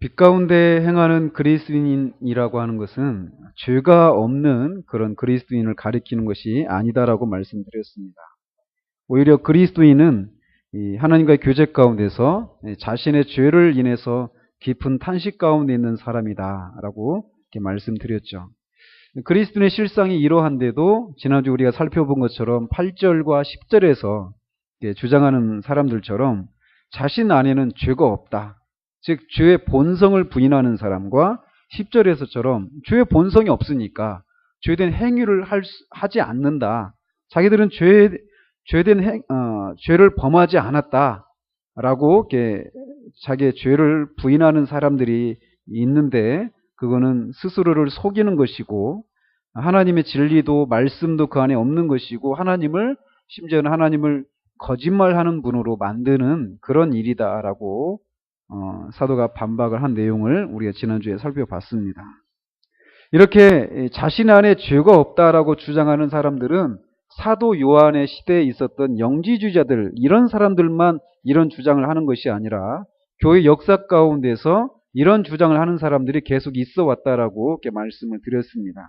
빛 가운데 행하는 그리스도인이라고 하는 것은 죄가 없는 그런 그리스도인을 가리키는 것이 아니다라고 말씀드렸습니다. 오히려 그리스도인은 이 하나님과의 교제 가운데서 자신의 죄를 인해서 깊은 탄식 가운데 있는 사람이다라고 이렇게 말씀드렸죠. 그리스도인의 실상이 이러한데도 지난주 우리가 살펴본 것처럼 8절과 10절에서 주장하는 사람들처럼 자신 안에는 죄가 없다. 즉 죄의 본성을 부인하는 사람과 10절에서처럼 죄의 본성이 없으니까 죄된 행위를 하지 않는다. 자기들은 죄를 범하지 않았다라고 자기의 죄를 부인하는 사람들이 있는데 그거는 스스로를 속이는 것이고 하나님의 진리도 말씀도 그 안에 없는 것이고 심지어는 하나님을 거짓말하는 분으로 만드는 그런 일이다라고 사도가 반박을 한 내용을 우리가 지난주에 살펴봤습니다. 이렇게 자신 안에 죄가 없다라고 주장하는 사람들은 사도 요한의 시대에 있었던 영지주의자들 이런 사람들만 이런 주장을 하는 것이 아니라 교회 역사 가운데서 이런 주장을 하는 사람들이 계속 있어 왔다라고 이렇게 말씀을 드렸습니다.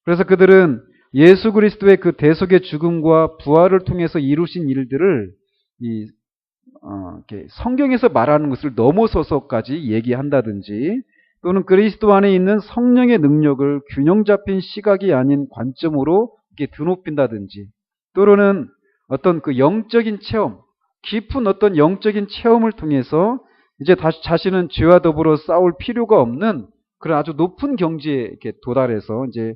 그래서 그들은 예수 그리스도의 그 대속의 죽음과 부활을 통해서 이루신 일들을 이렇게 성경에서 말하는 것을 넘어서서까지 얘기한다든지 또는 그리스도 안에 있는 성령의 능력을 균형 잡힌 시각이 아닌 관점으로 이렇게 드높인다든지 또는 어떤 그 영적인 체험, 깊은 어떤 영적인 체험을 통해서 이제 다시 자신은 죄와 더불어 싸울 필요가 없는 그런 아주 높은 경지에 이렇게 도달해서 이제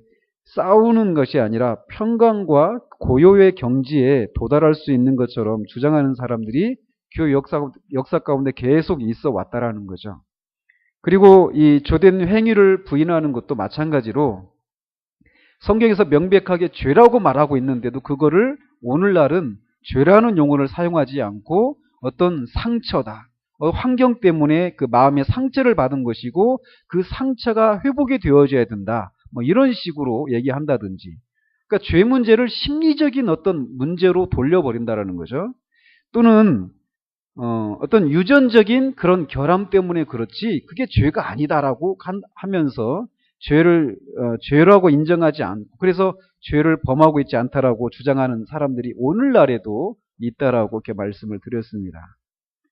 싸우는 것이 아니라 평강과 고요의 경지에 도달할 수 있는 것처럼 주장하는 사람들이 교회 역사 가운데 계속 있어 왔다라는 거죠. 그리고 이 죄된 행위를 부인하는 것도 마찬가지로 성경에서 명백하게 죄라고 말하고 있는데도 그거를 오늘날은 죄라는 용어를 사용하지 않고 어떤 상처다. 환경 때문에 그 마음의 상처를 받은 것이고 그 상처가 회복이 되어져야 된다. 뭐 이런 식으로 얘기한다든지. 그러니까 죄 문제를 심리적인 어떤 문제로 돌려버린다라는 거죠. 또는 어떤 유전적인 그런 결함 때문에 그렇지 그게 죄가 아니다라고 하면서 죄라고 인정하지 않고 그래서 죄를 범하고 있지 않다라고 주장하는 사람들이 오늘날에도 있다라고 이렇게 말씀을 드렸습니다.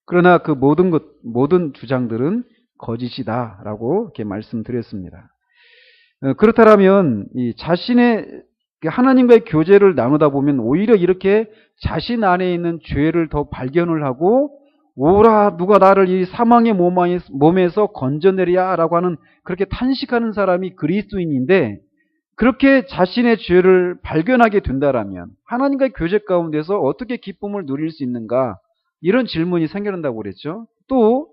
그러나 그 모든 주장들은 거짓이다라고 이렇게 말씀드렸습니다. 그렇다면 이 자신의 하나님과의 교제를 나누다 보면 오히려 이렇게 자신 안에 있는 죄를 더 발견을 하고 오라 누가 나를 이 사망의 몸에서 건져내랴라고 하는 그렇게 탄식하는 사람이 그리스도인인데 그렇게 자신의 죄를 발견하게 된다라면 하나님과의 교제 가운데서 어떻게 기쁨을 누릴 수 있는가 이런 질문이 생겨난다고 그랬죠. 또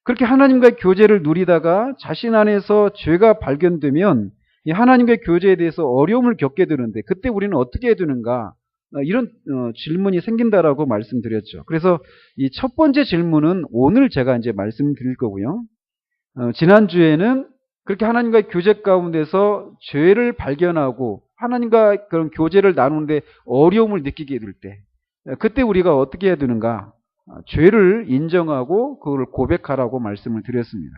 그렇게 하나님과의 교제를 누리다가 자신 안에서 죄가 발견되면 이 하나님과의 교제에 대해서 어려움을 겪게 되는데 그때 우리는 어떻게 해야 되는가 이런 질문이 생긴다라고 말씀드렸죠. 그래서 이 첫 번째 질문은 오늘 제가 이제 말씀드릴 거고요. 지난주에는 그렇게 하나님과의 교제 가운데서 죄를 발견하고 하나님과 그런 교제를 나누는데 어려움을 느끼게 될 때 그때 우리가 어떻게 해야 되는가? 죄를 인정하고 그걸 고백하라고 말씀을 드렸습니다.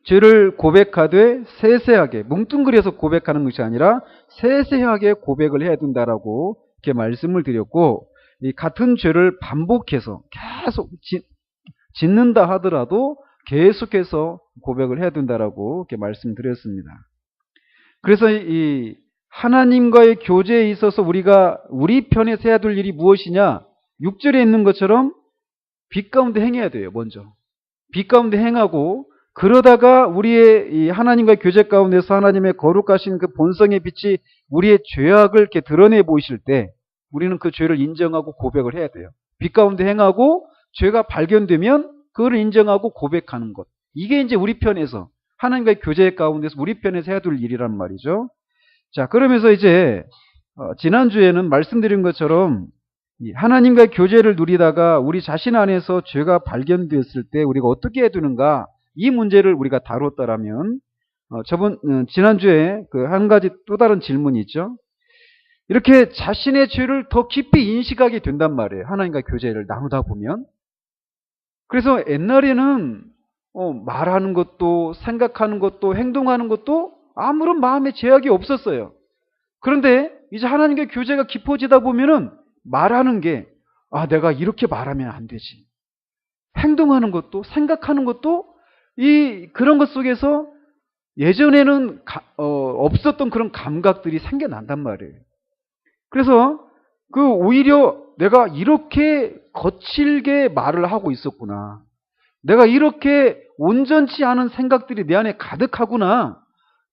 죄를 고백하되 세세하게 뭉뚱그려서 고백하는 것이 아니라 세세하게 고백을 해야 된다라고 이렇게 말씀을 드렸고 이 같은 죄를 반복해서 계속 짓는다 하더라도 계속해서 고백을 해야 된다라고 이렇게 말씀드렸습니다. 그래서 이 하나님과의 교제에 있어서 우리가 우리 편에서 해야 될 일이 무엇이냐? 6절에 있는 것처럼 빛 가운데 행해야 돼요. 먼저 빛 가운데 행하고 그러다가 우리의 이 하나님과의 교제 가운데서 하나님의 거룩하신 그 본성의 빛이 우리의 죄악을 이렇게 드러내 보이실 때 우리는 그 죄를 인정하고 고백을 해야 돼요. 빛 가운데 행하고 죄가 발견되면 그걸 인정하고 고백하는 것. 이게 이제 우리 편에서 하나님과의 교제 가운데서 우리 편에서 해야 될 일이란 말이죠. 자, 그러면서 이제 지난주에는 말씀드린 것처럼 하나님과의 교제를 누리다가 우리 자신 안에서 죄가 발견되었을 때 우리가 어떻게 해야 되는가 이 문제를 우리가 다뤘다라면 지난주에 그 한 가지 또 다른 질문이 있죠. 이렇게 자신의 죄를 더 깊이 인식하게 된단 말이에요. 하나님과 교제를 나누다 보면. 그래서 옛날에는 말하는 것도 생각하는 것도 행동하는 것도 아무런 마음의 제약이 없었어요. 그런데 이제 하나님과의 교제가 깊어지다 보면은 말하는 게 내가 이렇게 말하면 안 되지. 행동하는 것도 생각하는 것도 그런 것 속에서 예전에는 없었던 그런 감각들이 생겨난단 말이에요. 그래서 오히려 내가 이렇게 거칠게 말을 하고 있었구나. 내가 이렇게 온전치 않은 생각들이 내 안에 가득하구나.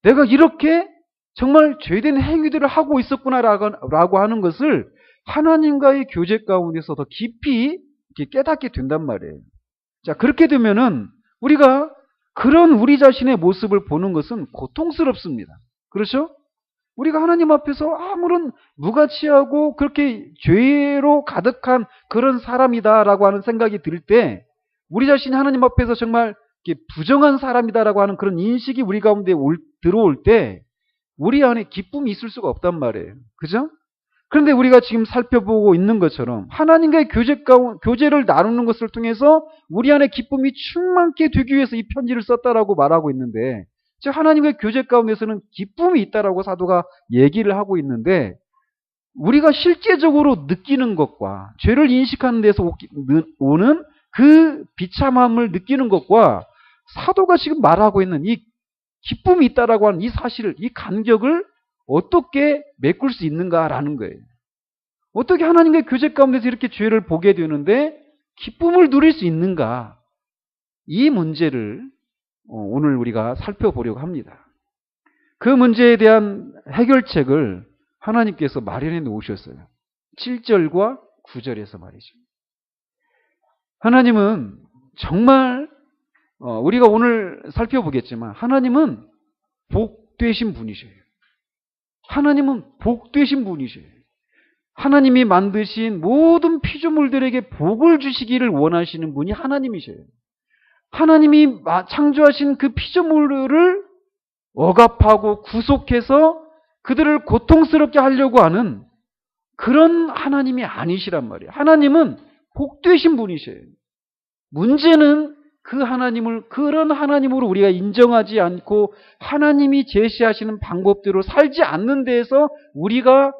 내가 이렇게 정말 죄된 행위들을 하고 있었구나라고 하는 것을 하나님과의 교제 가운데서 더 깊이 깨닫게 된단 말이에요. 자, 그렇게 되면은 우리가 그런 우리 자신의 모습을 보는 것은 고통스럽습니다. 그렇죠? 우리가 하나님 앞에서 아무런 무가치하고 그렇게 죄로 가득한 그런 사람이다라고 하는 생각이 들 때 우리 자신이 하나님 앞에서 정말 부정한 사람이다라고 하는 그런 인식이 우리 가운데 들어올 때 우리 안에 기쁨이 있을 수가 없단 말이에요. 그죠? 그런데 우리가 지금 살펴보고 있는 것처럼 하나님과의 교제를 나누는 것을 통해서 우리 안에 기쁨이 충만케 되기 위해서 이 편지를 썼다라고 말하고 있는데, 즉 하나님과의 교제 가운데서는 기쁨이 있다라고 사도가 얘기를 하고 있는데, 우리가 실제적으로 느끼는 것과 죄를 인식하는 데서 오는 그 비참함을 느끼는 것과 사도가 지금 말하고 있는 이 기쁨이 있다라고 하는 이 사실을, 이 간격을 어떻게 메꿀 수 있는가라는 거예요. 어떻게 하나님과의 교제 가운데서 이렇게 죄를 보게 되는데 기쁨을 누릴 수 있는가? 이 문제를 오늘 우리가 살펴보려고 합니다. 그 문제에 대한 해결책을 하나님께서 마련해 놓으셨어요. 7절과 9절에서 말이죠. 하나님은 정말 우리가 오늘 살펴보겠지만 하나님은 복되신 분이셔요. 하나님은 복되신 분이셔요. 하나님이 만드신 모든 피조물들에게 복을 주시기를 원하시는 분이 하나님이셔요. 하나님이 창조하신 그 피조물을 억압하고 구속해서 그들을 고통스럽게 하려고 하는 그런 하나님이 아니시란 말이에요. 하나님은 복되신 분이셔요. 문제는 그 하나님을 그런 하나님으로 우리가 인정하지 않고 하나님이 제시하시는 방법대로 살지 않는 데에서 우리가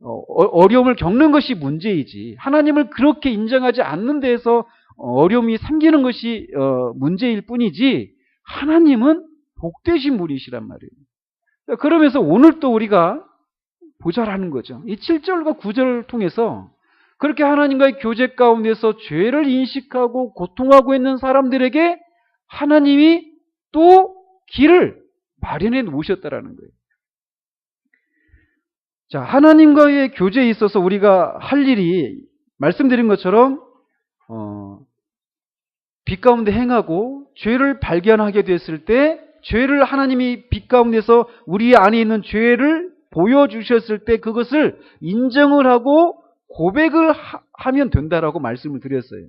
어려움을 겪는 것이 문제이지, 하나님을 그렇게 인정하지 않는 데에서 어려움이 생기는 것이 문제일 뿐이지, 하나님은 복되신 분이시란 말이에요. 그러면서 오늘 또 우리가 보자라는 거죠. 이 7절과 9절을 통해서 그렇게 하나님과의 교제 가운데서 죄를 인식하고 고통하고 있는 사람들에게 하나님이 또 길을 마련해 놓으셨다라는 거예요. 자, 하나님과의 교제에 있어서 우리가 할 일이 말씀드린 것처럼 빛 가운데 행하고 죄를 발견하게 됐을 때 죄를 하나님이 빛 가운데서 우리 안에 있는 죄를 보여주셨을 때 그것을 인정을 하고 고백을 하면 된다라고 말씀을 드렸어요.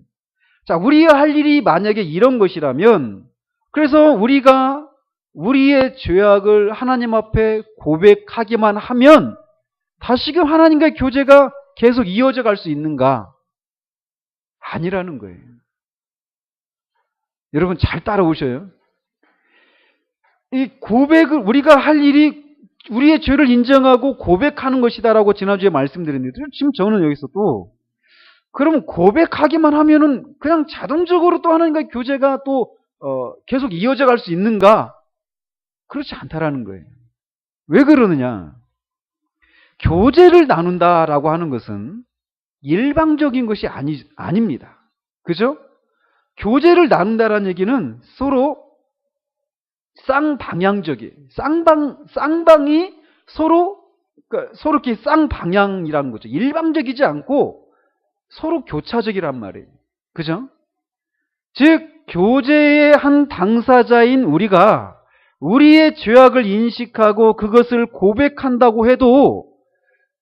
자, 우리가 할 일이 만약에 이런 것이라면, 그래서 우리가 우리의 죄악을 하나님 앞에 고백하기만 하면 다시금 하나님과의 교제가 계속 이어져 갈 수 있는가? 아니라는 거예요. 여러분 잘 따라오셔요. 이 고백을, 우리가 할 일이 우리의 죄를 인정하고 고백하는 것이다라고 지난주에 말씀드렸는데, 지금 저는 여기서 또 그럼 고백하기만 하면은 그냥 자동적으로 또 하나님과의 교제가 또 계속 이어져 갈 수 있는가? 그렇지 않다라는 거예요. 왜 그러느냐? 교제를 나눈다라고 하는 것은 일방적인 것이 아닙니다. 그죠? 교제를 나눈다라는 얘기는 서로 쌍방향적이에요. 쌍방이 서로 이렇게 쌍방향이라는 거죠. 일방적이지 않고 서로 교차적이란 말이에요. 그죠? 즉, 교제의 한 당사자인 우리가 우리의 죄악을 인식하고 그것을 고백한다고 해도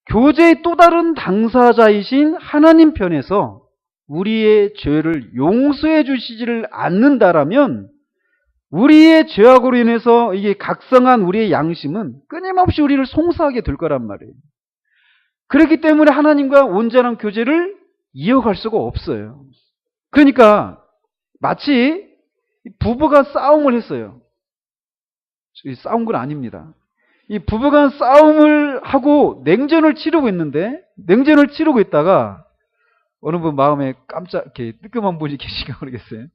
교제의 또 다른 당사자이신 하나님 편에서 우리의 죄를 용서해 주시지를 않는다라면 우리의 죄악으로 인해서 이게 각성한 우리의 양심은 끊임없이 우리를 송사하게 될 거란 말이에요. 그렇기 때문에 하나님과 온전한 교제를 이어갈 수가 없어요. 그러니까 마치 부부가 싸움을 했어요. 싸운 건 아닙니다. 이 부부가 싸움을 하고 냉전을 치르고 있는데, 냉전을 치르고 있다가 어느 분 마음에 깜짝 이렇게 뜨끔한 분이 계신가 모르겠어요.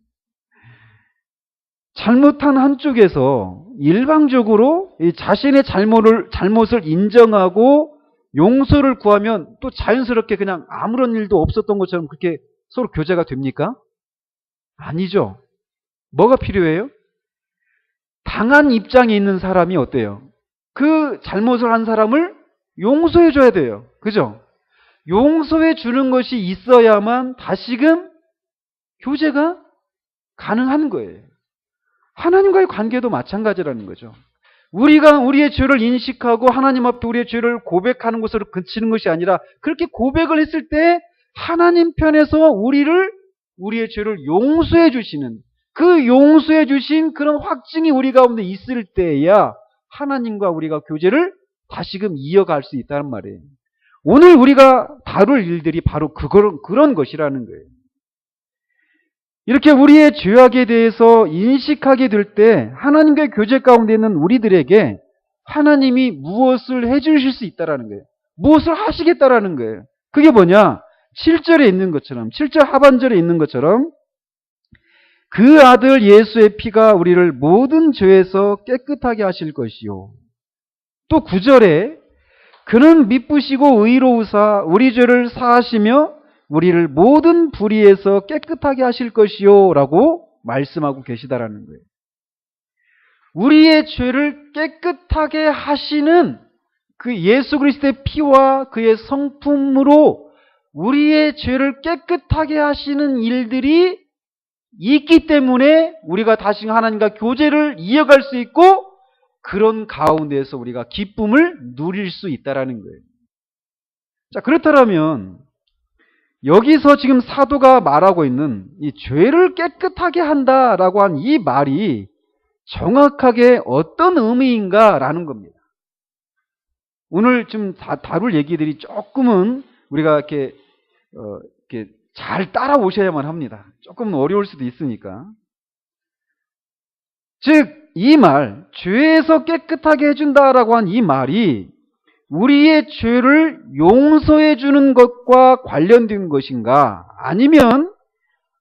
잘못한 한쪽에서 일방적으로 이 자신의 잘못을 인정하고 용서를 구하면 또 자연스럽게 그냥 아무런 일도 없었던 것처럼 그렇게 서로 교제가 됩니까? 아니죠. 뭐가 필요해요? 당한 입장에 있는 사람이 어때요? 그 잘못을 한 사람을 용서해 줘야 돼요. 그죠? 용서해 주는 것이 있어야만 다시금 교제가 가능한 거예요. 하나님과의 관계도 마찬가지라는 거죠. 우리가 우리의 죄를 인식하고 하나님 앞에 우리의 죄를 고백하는 것으로 그치는 것이 아니라 그렇게 고백을 했을 때 하나님 편에서 우리의 죄를 용서해 주시는, 그 용서해 주신 그런 확증이 우리 가운데 있을 때야 하나님과 우리가 교제를 다시금 이어갈 수 있다는 말이에요. 오늘 우리가 다룰 일들이 바로 그런 것이라는 거예요. 이렇게 우리의 죄악에 대해서 인식하게 될 때 하나님과의 교제 가운데 있는 우리들에게 하나님이 무엇을 해주실 수 있다라는 거예요. 무엇을 하시겠다라는 거예요. 그게 뭐냐? 7절에 있는 것처럼, 7절 하반절에 있는 것처럼 그 아들 예수의 피가 우리를 모든 죄에서 깨끗하게 하실 것이요. 또 9절에 그는 미쁘시고 의로우사 우리 죄를 사하시며 우리를 모든 불의에서 깨끗하게 하실 것이요 라고 말씀하고 계시다라는 거예요. 우리의 죄를 깨끗하게 하시는 그 예수 그리스도의 피와 그의 성품으로 우리의 죄를 깨끗하게 하시는 일들이 있기 때문에 우리가 다시 하나님과 교제를 이어갈 수 있고 그런 가운데에서 우리가 기쁨을 누릴 수 있다라는 거예요. 자, 그렇다면 여기서 지금 사도가 말하고 있는 이 죄를 깨끗하게 한다라고 한 이 말이 정확하게 어떤 의미인가라는 겁니다. 오늘 좀 다룰 얘기들이 조금은 우리가 이렇게 잘 따라오셔야만 합니다. 조금 어려울 수도 있으니까. 즉, 이 말, 죄에서 깨끗하게 해준다라고 한 이 말이 우리의 죄를 용서해 주는 것과 관련된 것인가? 아니면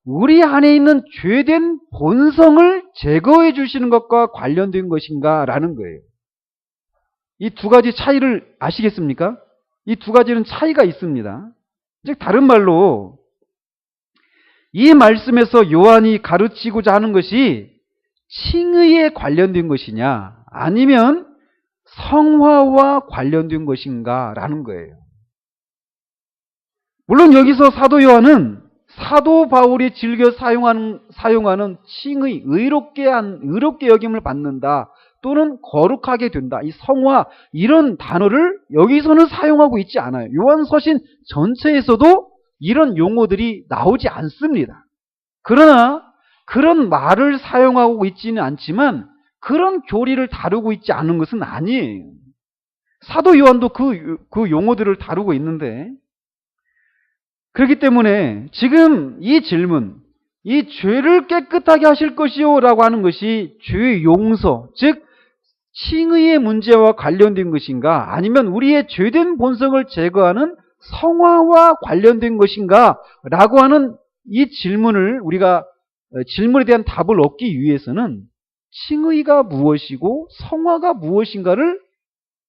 우리 안에 있는 죄된 본성을 제거해 주시는 것과 관련된 것인가? 라는 거예요. 이 두 가지 차이를 아시겠습니까? 이 두 가지는 차이가 있습니다. 즉, 다른 말로 이 말씀에서 요한이 가르치고자 하는 것이 칭의에 관련된 것이냐 아니면 성화와 관련된 것인가 라는 거예요. 물론 여기서 사도 요한은 사도 바울이 즐겨 사용하는 칭의, 의롭게 여김을 받는다 또는 거룩하게 된다, 이 성화 이런 단어를 여기서는 사용하고 있지 않아요. 요한서신 전체에서도 이런 용어들이 나오지 않습니다. 그러나 그런 말을 사용하고 있지는 않지만 그런 교리를 다루고 있지 않은 것은 아니에요. 사도 요한도 그 용어들을 다루고 있는데, 그렇기 때문에 지금 이 질문, 이 죄를 깨끗하게 하실 것이요 라고 하는 것이 죄의 용서, 즉 칭의의 문제와 관련된 것인가 아니면 우리의 죄된 본성을 제거하는 성화와 관련된 것인가 라고 하는 이 질문을 우리가 질문에 대한 답을 얻기 위해서는 칭의가 무엇이고 성화가 무엇인가를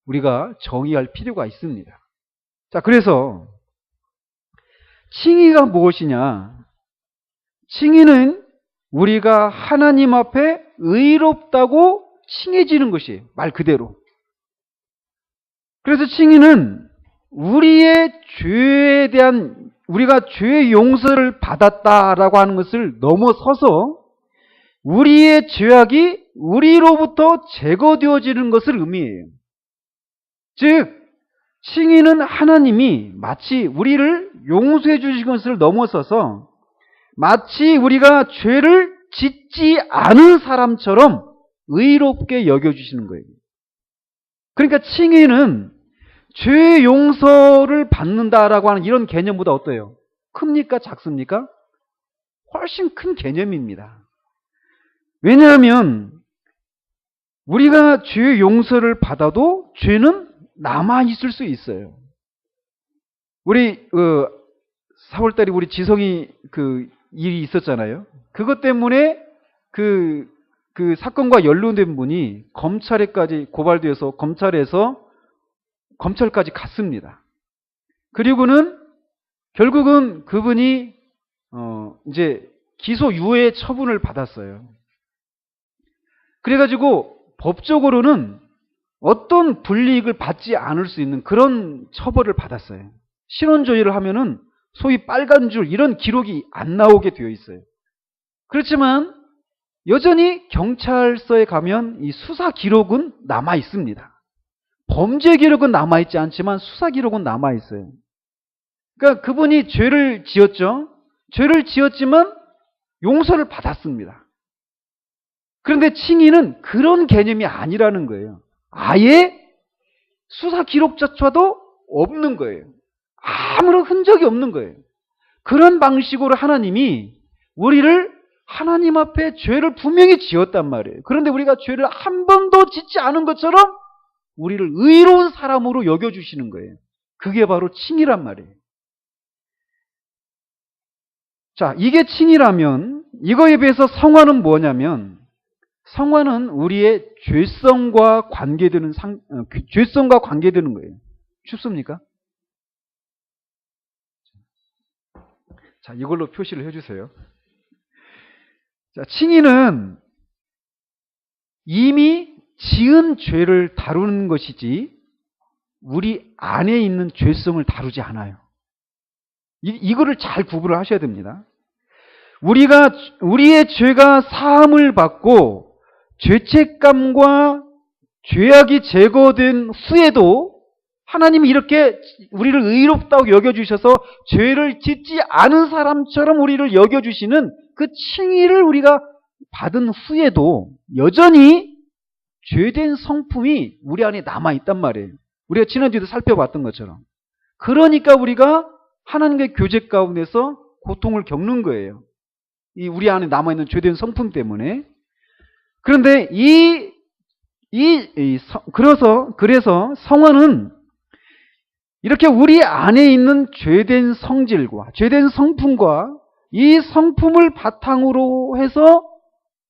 우리가 정의할 필요가 있습니다. 자, 그래서 칭의가 무엇이냐? 칭의는 우리가 하나님 앞에 의롭다고 칭해지는 것이에요. 말 그대로. 그래서 칭의는 우리의 죄에 대한, 우리가 죄의 용서를 받았다라고 하는 것을 넘어서서 우리의 죄악이 우리로부터 제거되어지는 것을 의미해요. 즉, 칭의는 하나님이 마치 우리를 용서해 주신 것을 넘어서서 마치 우리가 죄를 짓지 않은 사람처럼 의롭게 여겨주시는 거예요. 그러니까 칭의는 죄 용서를 받는다라고 하는 이런 개념보다 어때요? 큽니까? 작습니까? 훨씬 큰 개념입니다. 왜냐하면 우리가 죄 용서를 받아도 죄는 남아있을 수 있어요. 우리 4월달에 우리 지성이 일이 있었잖아요. 그것 때문에 그 사건과 연루된 분이 검찰에까지 고발돼서 검찰까지 갔습니다. 그리고는 결국은 그분이 이제 기소유예 처분을 받았어요. 그래가지고 법적으로는 어떤 불이익을 받지 않을 수 있는 그런 처벌을 받았어요. 신원조회를 하면은 소위 빨간 줄 이런 기록이 안 나오게 되어 있어요. 그렇지만 여전히 경찰서에 가면 이 수사 기록은 남아 있습니다. 범죄 기록은 남아 있지 않지만 수사 기록은 남아 있어요. 그러니까 그분이 죄를 지었죠. 죄를 지었지만 용서를 받았습니다. 그런데 칭의는 그런 개념이 아니라는 거예요. 아예 수사 기록조차도 없는 거예요. 아무런 흔적이 없는 거예요. 그런 방식으로 하나님이 우리를 하나님 앞에 죄를 분명히 지었단 말이에요. 그런데 우리가 죄를 한 번도 짓지 않은 것처럼 우리를 의로운 사람으로 여겨주시는 거예요. 그게 바로 칭의란 말이에요. 자, 이게 칭의라면 이거에 비해서 성화는 뭐냐면 성화는 우리의 죄성과 관계되는 거예요. 춥습니까? 자, 이걸로 표시를 해주세요. 자, 칭의는 이미 지은 죄를 다루는 것이지 우리 안에 있는 죄성을 다루지 않아요. 이거를 잘 구분을 하셔야 됩니다. 우리의 죄가 사함을 받고 죄책감과 죄악이 제거된 후에도 하나님이 이렇게 우리를 의롭다고 여겨주셔서 죄를 짓지 않은 사람처럼 우리를 여겨주시는 그 칭의를 우리가 받은 후에도 여전히 죄된 성품이 우리 안에 남아있단 말이에요. 우리가 지난주에도 살펴봤던 것처럼. 그러니까 우리가 하나님과의 교제 가운데서 고통을 겪는 거예요. 이 우리 안에 남아있는 죄된 성품 때문에. 그런데 그래서 성화는 이렇게 우리 안에 있는 죄된 성질과 죄된 성품과 이 성품을 바탕으로 해서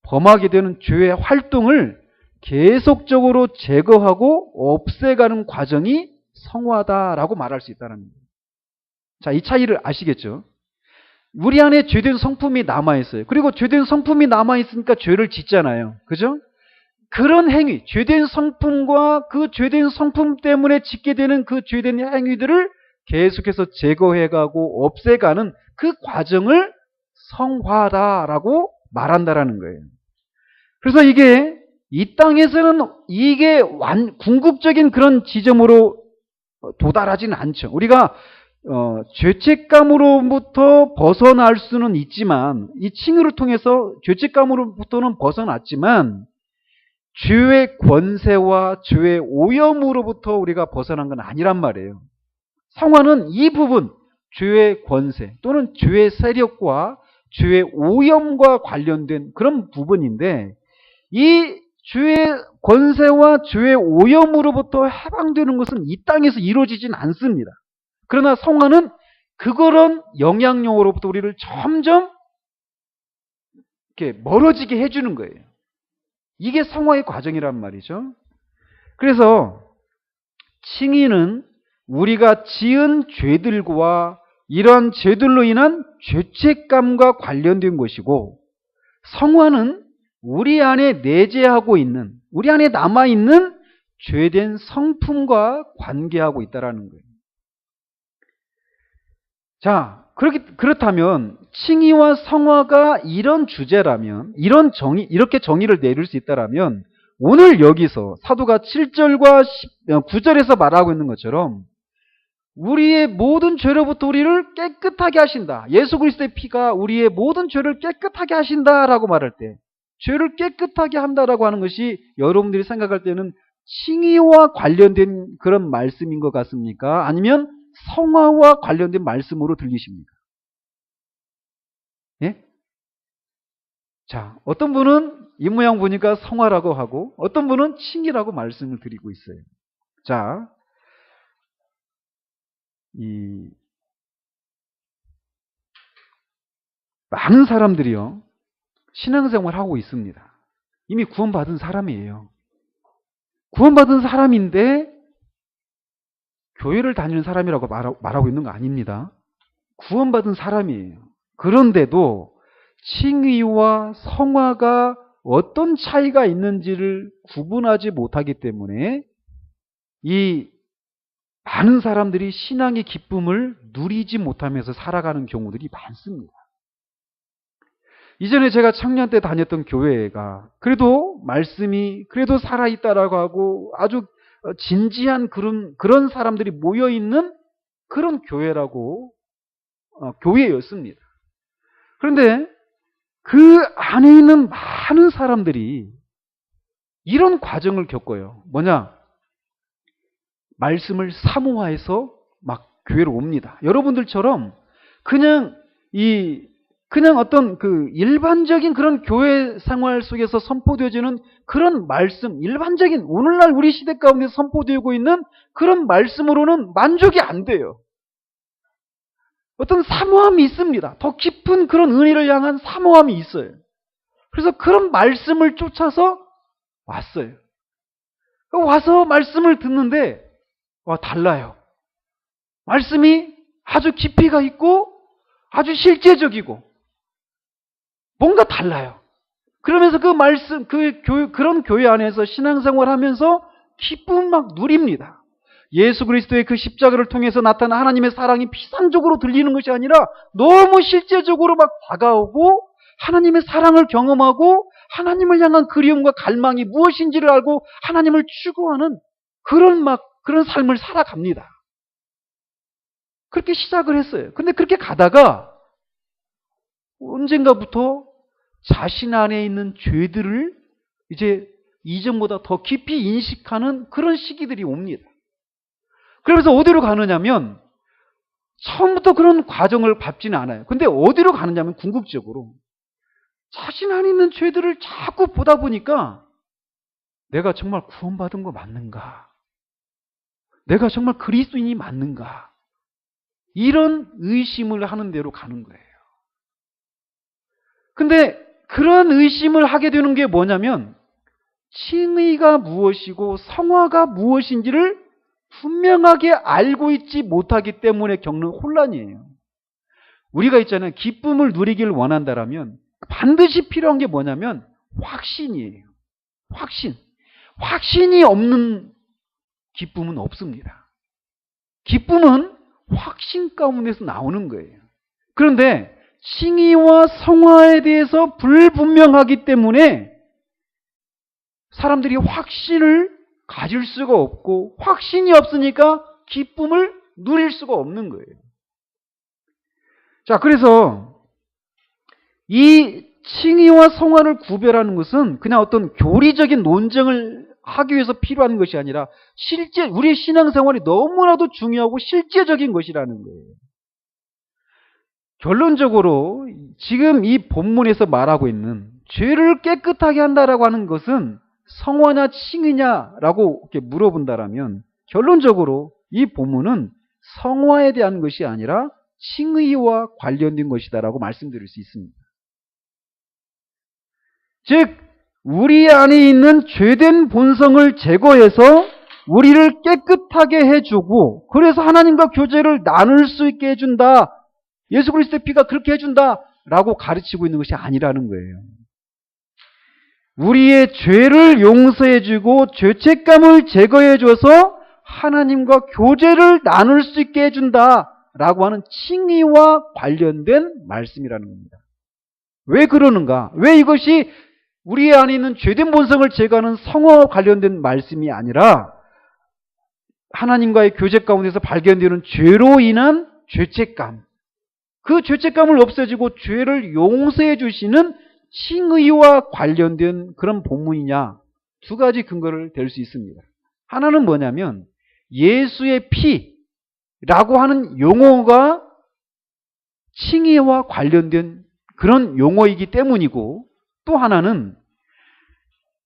범하게 되는 죄의 활동을 계속적으로 제거하고 없애가는 과정이 성화다라고 말할 수 있다는 겁니다. 자, 이 차이를 아시겠죠? 우리 안에 죄된 성품이 남아있어요. 그리고 죄된 성품이 남아있으니까 죄를 짓잖아요. 그죠? 그런 행위, 죄된 성품과 그 죄된 성품 때문에 짓게 되는 그 죄된 행위들을 계속해서 제거해가고 없애가는 그 과정을 성화다라고 말한다라는 거예요. 그래서 이게 이 땅에서는 이게 궁극적인 그런 지점으로 도달하지는 않죠. 우리가 죄책감으로부터 벗어날 수는 있지만 이 칭의를 통해서 죄책감으로부터는 벗어났지만 죄의 권세와 죄의 오염으로부터 우리가 벗어난 건 아니란 말이에요. 성화는 이 부분, 죄의 권세 또는 죄의 세력과 죄의 오염과 관련된 그런 부분인데 이 죄의 권세와 죄의 오염으로부터 해방되는 것은 이 땅에서 이루어지진 않습니다. 그러나 성화는 그런 영향력으로부터 우리를 점점 이렇게 멀어지게 해주는 거예요. 이게 성화의 과정이란 말이죠. 그래서 칭의는 우리가 지은 죄들과 이러한 죄들로 인한 죄책감과 관련된 것이고 성화는 우리 안에 내재하고 있는 우리 안에 남아있는 죄된 성품과 관계하고 있다는 거예요. 자, 그렇다면 칭의와 성화가 이런 주제라면 이렇게 정의를 내릴 수 있다라면 오늘 여기서 사도가 7절과 9절에서 말하고 있는 것처럼 우리의 모든 죄로부터 우리를 깨끗하게 하신다. 예수 그리스도의 피가 우리의 모든 죄를 깨끗하게 하신다라고 말할 때 죄를 깨끗하게 한다라고 하는 것이 여러분들이 생각할 때는 칭의와 관련된 그런 말씀인 것 같습니까? 아니면 성화와 관련된 말씀으로 들리십니까? 예? 자, 어떤 분은 이 모양 보니까 성화라고 하고 어떤 분은 칭이라고 말씀을 드리고 있어요. 자, 이 많은 사람들이요, 신앙생활 하고 있습니다. 이미 구원받은 사람이에요. 구원받은 사람인데 교회를 다니는 사람이라고 말하고 있는 거 아닙니다. 구원받은 사람이에요. 그런데도 칭의와 성화가 어떤 차이가 있는지를 구분하지 못하기 때문에 이 많은 사람들이 신앙의 기쁨을 누리지 못하면서 살아가는 경우들이 많습니다. 이전에 제가 청년 때 다녔던 교회가 그래도 말씀이 그래도 살아있다라고 하고 아주 진지한 그런 사람들이 모여있는 그런 교회였습니다. 그런데 그 안에 있는 많은 사람들이 이런 과정을 겪어요. 뭐냐? 말씀을 사모해서 막 교회로 옵니다. 여러분들처럼 그냥 어떤 일반적인 그런 교회 생활 속에서 선포되어지는 그런 말씀, 일반적인 오늘날 우리 시대 가운데 선포되고 있는 그런 말씀으로는 만족이 안 돼요. 어떤 사모함이 있습니다. 더 깊은 그런 은혜를 향한 사모함이 있어요. 그래서 그런 말씀을 쫓아서 왔어요. 와서 말씀을 듣는데 달라요. 말씀이 아주 깊이가 있고 아주 실제적이고 뭔가 달라요. 그러면서 그 말씀, 그런 교회 안에서 신앙생활 하면서 기쁨 막 누립니다. 예수 그리스도의 그 십자가를 통해서 나타난 하나님의 사랑이 피상적으로 들리는 것이 아니라 너무 실제적으로 막 다가오고 하나님의 사랑을 경험하고 하나님을 향한 그리움과 갈망이 무엇인지를 알고 하나님을 추구하는 그런 삶을 살아갑니다. 그렇게 시작을 했어요. 근데 그렇게 가다가 언젠가부터 자신 안에 있는 죄들을 이제 이전보다 더 깊이 인식하는 그런 시기들이 옵니다. 그러면서 어디로 가느냐면 처음부터 그런 과정을 밟지는 않아요. 근데 어디로 가느냐면 궁극적으로 자신 안에 있는 죄들을 자꾸 보다 보니까 내가 정말 구원받은 거 맞는가? 내가 정말 그리스도인이 맞는가? 이런 의심을 하는 대로 가는 거예요. 근데 그런 의심을 하게 되는 게 뭐냐면 칭의가 무엇이고 성화가 무엇인지를 분명하게 알고 있지 못하기 때문에 겪는 혼란이에요. 우리가 있잖아요. 기쁨을 누리기를 원한다라면 반드시 필요한 게 뭐냐면 확신이에요. 확신. 확신이 없는 기쁨은 없습니다. 기쁨은 확신 가운데서 나오는 거예요. 그런데 칭의와 성화에 대해서 불분명하기 때문에 사람들이 확신을 가질 수가 없고 확신이 없으니까 기쁨을 누릴 수가 없는 거예요. 자, 그래서 이 칭의와 성화를 구별하는 것은 그냥 어떤 교리적인 논쟁을 하기 위해서 필요한 것이 아니라 실제 우리의 신앙생활이 너무나도 중요하고 실제적인 것이라는 거예요. 결론적으로 지금 이 본문에서 말하고 있는 죄를 깨끗하게 한다라고 하는 것은 성화냐 칭의냐라고 이렇게 물어본다라면 결론적으로 이 본문은 성화에 대한 것이 아니라 칭의와 관련된 것이다라고 말씀드릴 수 있습니다. 즉 우리 안에 있는 죄된 본성을 제거해서 우리를 깨끗하게 해주고 그래서 하나님과 교제를 나눌 수 있게 해준다. 예수 그리스도의 피가 그렇게 해준다라고 가르치고 있는 것이 아니라는 거예요. 우리의 죄를 용서해주고 죄책감을 제거해줘서 하나님과 교제를 나눌 수 있게 해준다라고 하는 칭의와 관련된 말씀이라는 겁니다. 왜 그러는가? 왜 이것이 우리 안에 있는 죄된 본성을 제거하는 성화와 관련된 말씀이 아니라 하나님과의 교제 가운데서 발견되는 죄로 인한 죄책감, 그 죄책감을 없애주고 죄를 용서해 주시는 칭의와 관련된 그런 본문이냐? 두 가지 근거를 댈 수 있습니다. 하나는 뭐냐면 예수의 피라고 하는 용어가 칭의와 관련된 그런 용어이기 때문이고 또 하나는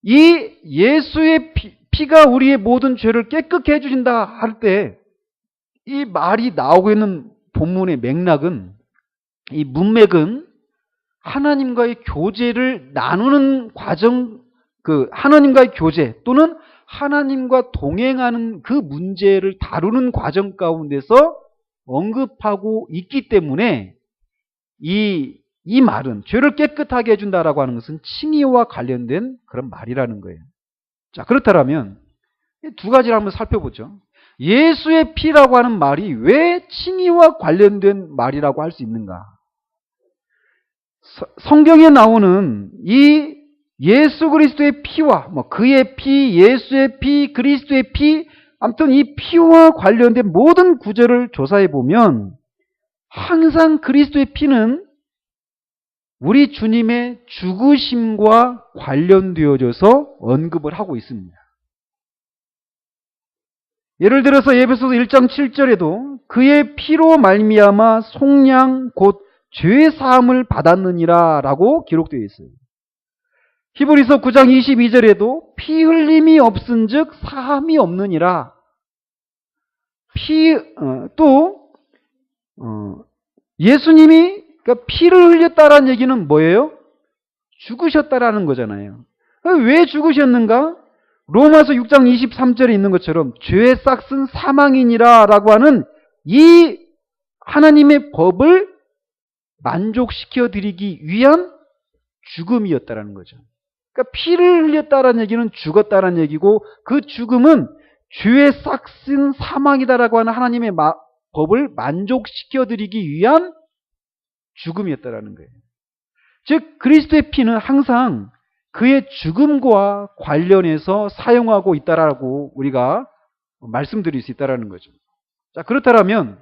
이 예수의 피가 우리의 모든 죄를 깨끗게 해주신다 할 때 이 말이 나오고 있는 본문의 맥락은, 이 문맥은 하나님과의 교제를 나누는 과정, 그 하나님과의 교제 또는 하나님과 동행하는 그 문제를 다루는 과정 가운데서 언급하고 있기 때문에 이 말은 죄를 깨끗하게 해준다라고 하는 것은 칭의와 관련된 그런 말이라는 거예요. 자, 그렇다면 두 가지를 한번 살펴보죠. 예수의 피라고 하는 말이 왜 칭의와 관련된 말이라고 할 수 있는가? 성경에 나오는 이 예수 그리스도의 피와 그의 피, 예수의 피, 그리스도의 피, 아무튼 이 피와 관련된 모든 구절을 조사해 보면 항상 그리스도의 피는 우리 주님의 죽으심과 관련되어져서 언급을 하고 있습니다. 예를 들어서 에베소서 1장 7절에도 그의 피로 말미암아 속량 곧 죄 사함을 받았느니라 라고 기록되어 있어요. 히브리서 9장 22절에도 피 흘림이 없은즉 사함이 없느니라. 예수님이 그러니까 피를 흘렸다라는 얘기는 뭐예요? 죽으셨다라는 거잖아요. 왜 죽으셨는가? 로마서 6장 23절에 있는 것처럼 죄의 싹은 사망이니라 라고 하는 이 하나님의 법을 만족시켜 드리기 위한 죽음이었다라는 거죠. 그러니까 피를 흘렸다라는 얘기는 죽었다라는 얘기고, 그 죽음은 죄의 싹은 사망이다라고 하는 하나님의 법을 만족시켜 드리기 위한 죽음이었다라는 거예요. 즉 그리스도의 피는 항상 그의 죽음과 관련해서 사용하고 있다라고 우리가 말씀드릴 수 있다라는 거죠. 자, 그렇다면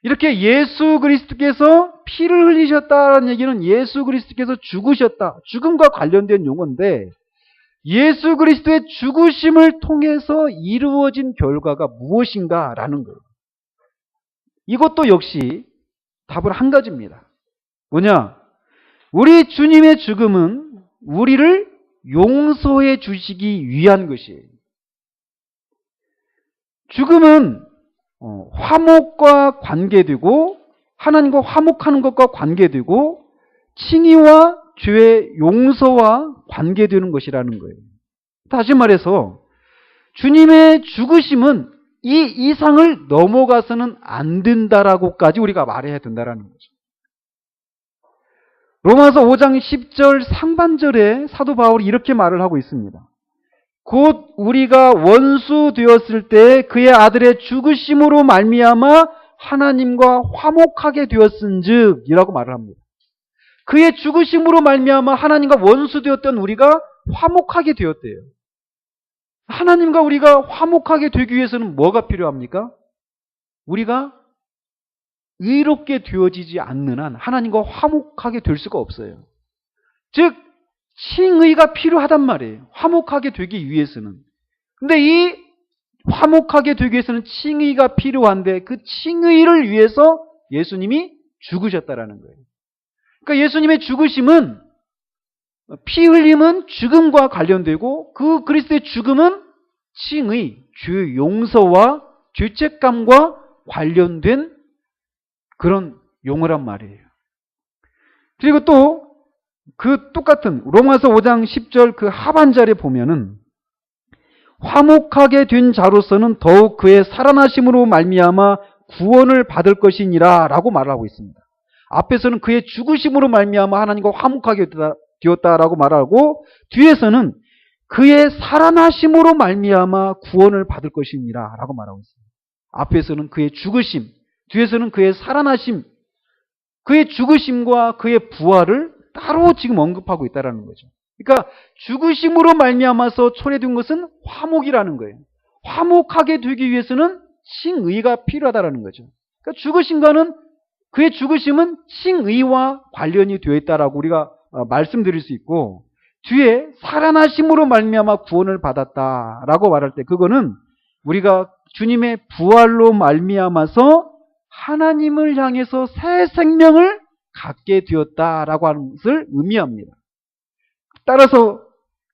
이렇게 예수 그리스도께서 피를 흘리셨다는 얘기는 예수 그리스도께서 죽으셨다, 죽음과 관련된 용어인데, 예수 그리스도의 죽으심을 통해서 이루어진 결과가 무엇인가라는 거예요. 이것도 역시 답은 한 가지입니다. 뭐냐? 우리 주님의 죽음은 우리를 용서해 주시기 위한 것이에요. 죽음은 화목과 관계되고, 하나님과 화목하는 것과 관계되고, 칭의와 죄의 용서와 관계되는 것이라는 거예요. 다시 말해서 주님의 죽으심은 이 이상을 넘어가서는 안 된다라고까지 우리가 말해야 된다라는 거죠. 로마서 5장 10절 상반절에 사도 바울이 이렇게 말을 하고 있습니다. 곧 우리가 원수 되었을 때 그의 아들의 죽으심으로 말미암아 하나님과 화목하게 되었은즉 이라고 말을 합니다. 그의 죽으심으로 말미암아 하나님과 원수 되었던 우리가 화목하게 되었대요. 하나님과 우리가 화목하게 되기 위해서는 뭐가 필요합니까? 우리가 의롭게 되어지지 않는 한 하나님과 화목하게 될 수가 없어요. 즉 칭의가 필요하단 말이에요. 화목하게 되기 위해서는. 근데 이 화목하게 되기 위해서는 칭의가 필요한데, 그 칭의를 위해서 예수님이 죽으셨다라는 거예요. 그러니까 예수님의 죽으심은, 피 흘림은 죽음과 관련되고, 그 그리스도의 죽음은 칭의, 죄 용서와 죄책감과 관련된 그런 용어란 말이에요. 그리고 또 그 똑같은 로마서 5장 10절 그 하반절에 보면은 화목하게 된 자로서는 더욱 그의 살아나심으로 말미암아 구원을 받을 것이니라 라고 말하고 있습니다. 앞에서는 그의 죽으심으로 말미암아 하나님과 화목하게 되었다라고 말하고, 뒤에서는 그의 살아나심으로 말미암아 구원을 받을 것이니라 라고 말하고 있습니다. 앞에서는 그의 죽으심, 뒤에서는 그의 살아나심, 그의 죽으심과 그의 부활을 따로 지금 언급하고 있다는 거죠. 그러니까 죽으심으로 말미암아서 초래된 것은 화목이라는 거예요. 화목하게 되기 위해서는 칭의가 필요하다는 거죠. 그러니까 죽으심과는, 그의 죽으심은 칭의와 관련이 되어 있다라고 우리가 말씀드릴 수 있고, 뒤에 살아나심으로 말미암아 구원을 받았다라고 말할 때 그거는 우리가 주님의 부활로 말미암아서 하나님을 향해서 새 생명을 갖게 되었다라고 하는 것을 의미합니다. 따라서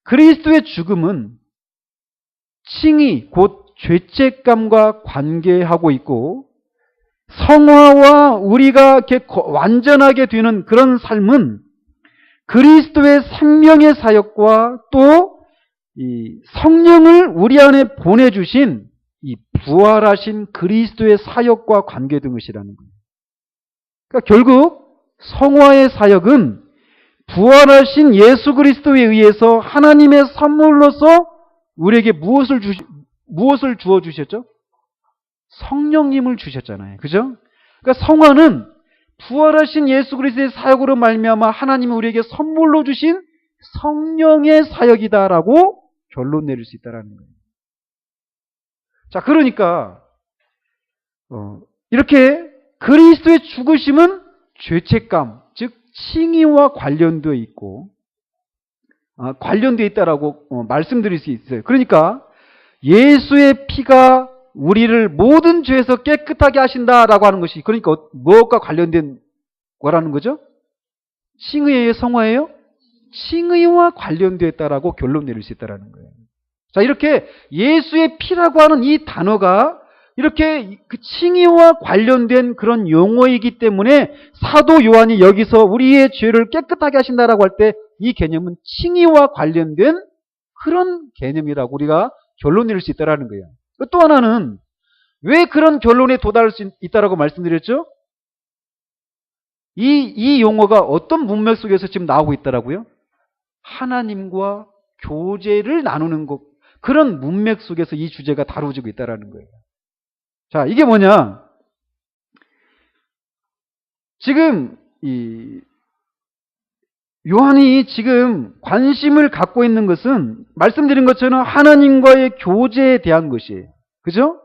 그리스도의 죽음은 칭의, 곧 죄책감과 관계하고 있고, 성화와 우리가 이렇게 완전하게 되는 그런 삶은 그리스도의 생명의 사역과 또 이 성령을 우리 안에 보내주신 이 부활하신 그리스도의 사역과 관계된 것이라는 거예요. 그러니까 결국 성화의 사역은 부활하신 예수 그리스도에 의해서 하나님의 선물로서 우리에게 무엇을 주어 주셨죠? 성령님을 주셨잖아요. 그죠? 그러니까 성화는 부활하신 예수 그리스도의 사역으로 말미암아 하나님이 우리에게 선물로 주신 성령의 사역이다라고 결론 내릴 수 있다라는 거예요. 자, 그러니까 이렇게 그리스도의 죽으심은 죄책감, 즉 칭의와 관련되어 있고 관련되어 있다라고 말씀드릴 수 있어요. 그러니까 예수의 피가 우리를 모든 죄에서 깨끗하게 하신다라고 하는 것이, 그러니까 무엇과 관련된 거라는 거죠? 칭의예요, 성화예요? 칭의와 관련되었다라고 결론 내릴 수 있다라는 거예요. 자, 이렇게 예수의 피라고 하는 이 단어가 이렇게 그 칭의와 관련된 그런 용어이기 때문에 사도 요한이 여기서 우리의 죄를 깨끗하게 하신다라고 할 때 이 개념은 칭의와 관련된 그런 개념이라고 우리가 결론 내릴 수 있다라는 거예요. 또 하나는 왜 그런 결론에 도달할 수 있다라고 말씀드렸죠? 이 용어가 어떤 문맥 속에서 지금 나오고 있다라고요? 하나님과 교제를 나누는 것, 그런 문맥 속에서 이 주제가 다루어지고 있다라는 거예요. 자, 이게 뭐냐? 지금 요한이 지금 관심을 갖고 있는 것은 말씀드린 것처럼 하나님과의 교제에 대한 것이에요. 그죠?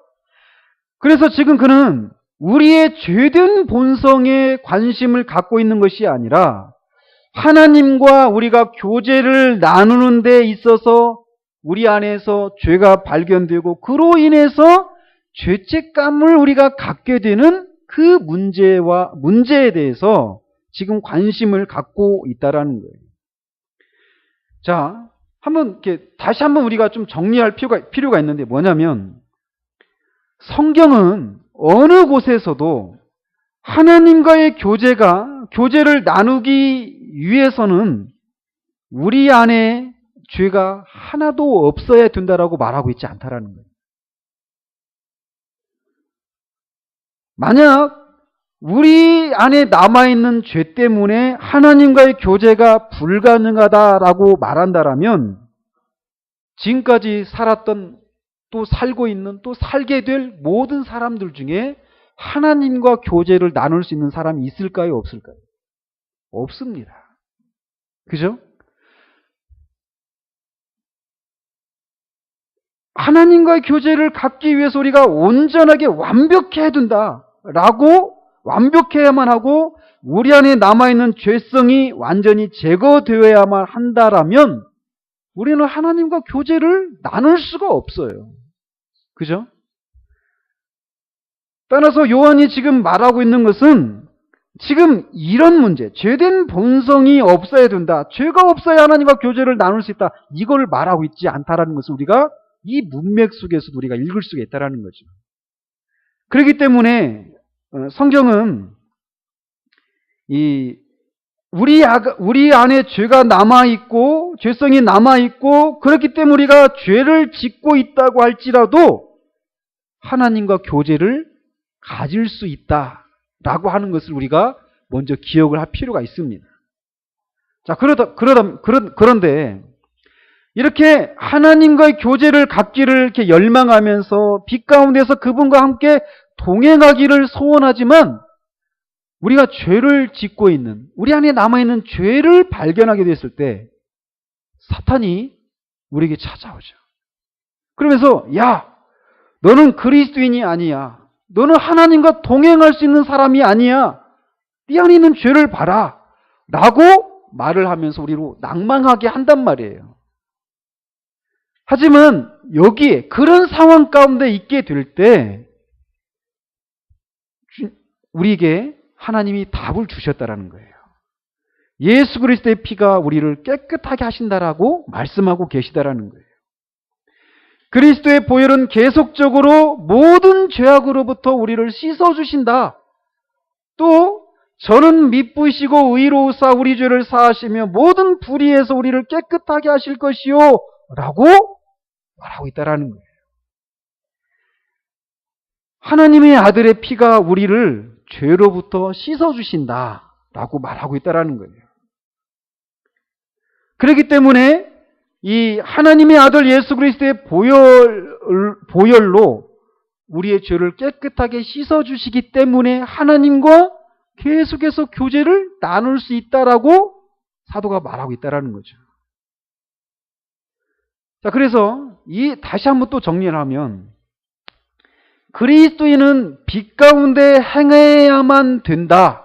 그래서 지금 그는 우리의 죄된 본성에 관심을 갖고 있는 것이 아니라 하나님과 우리가 교제를 나누는 데 있어서 우리 안에서 죄가 발견되고 그로 인해서 죄책감을 우리가 갖게 되는 그 문제에 대해서 지금 관심을 갖고 있다라는 거예요. 자, 다시 한번 우리가 좀 정리할 필요가 있는데 뭐냐면 성경은 어느 곳에서도 하나님과의 교제를 나누기 위해서는 우리 안에 죄가 하나도 없어야 된다라고 말하고 있지 않다라는 거예요. 만약 우리 안에 남아있는 죄 때문에 하나님과의 교제가 불가능하다라고 말한다라면 지금까지 살았던, 또 살고 있는, 또 살게 될 모든 사람들 중에 하나님과 교제를 나눌 수 있는 사람이 있을까요? 없을까요? 없습니다. 그죠? 하나님과의 교제를 갖기 위해서 우리가 온전하게 완벽해야 된다라고, 완벽해야만 하고 우리 안에 남아있는 죄성이 완전히 제거되어야만 한다라면 우리는 하나님과 교제를 나눌 수가 없어요. 그죠? 따라서 요한이 지금 말하고 있는 것은 지금 이런 문제, 죄된 본성이 없어야 된다, 죄가 없어야 하나님과 교제를 나눌 수 있다, 이걸 말하고 있지 않다라는 것을 우리가 이 문맥 속에서도 우리가 읽을 수가 있다라는 거죠. 그렇기 때문에 성경은 우리 안에 죄가 남아있고 죄성이 남아있고 그렇기 때문에 우리가 죄를 짓고 있다고 할지라도 하나님과 교제를 가질 수 있다라고 하는 것을 우리가 먼저 기억을 할 필요가 있습니다. 자, 그런데 이렇게 하나님과의 교제를 갖기를 이렇게 열망하면서 빛 가운데서 그분과 함께 동행하기를 소원하지만 우리가 죄를 짓고 있는, 우리 안에 남아있는 죄를 발견하게 됐을 때 사탄이 우리에게 찾아오죠. 그러면서 야, 너는 그리스도인이 아니야. 너는 하나님과 동행할 수 있는 사람이 아니야. 네 안에 있는 죄를 봐라. 라고 말을 하면서 우리로 낭망하게 한단 말이에요. 하지만 여기에 그런 상황 가운데 있게 될 때 우리에게 하나님이 답을 주셨다라는 거예요. 예수 그리스도의 피가 우리를 깨끗하게 하신다라고 말씀하고 계시다라는 거예요. 그리스도의 보혈은 계속적으로 모든 죄악으로부터 우리를 씻어주신다. 또 저는 미쁘시고 의로우사 우리 죄를 사하시며 모든 불의에서 우리를 깨끗하게 하실 것이요 라고 말하고 있다라는 거예요. 하나님의 아들의 피가 우리를 죄로부터 씻어주신다 라고 말하고 있다라는 거예요. 그렇기 때문에 이 하나님의 아들 예수 그리스도의 보혈로 우리의 죄를 깨끗하게 씻어주시기 때문에 하나님과 계속해서 교제를 나눌 수 있다라고 사도가 말하고 있다라는 거죠. 자, 그래서 다시 한번 또 정리를 하면 그리스도인은 빛 가운데 행해야만 된다.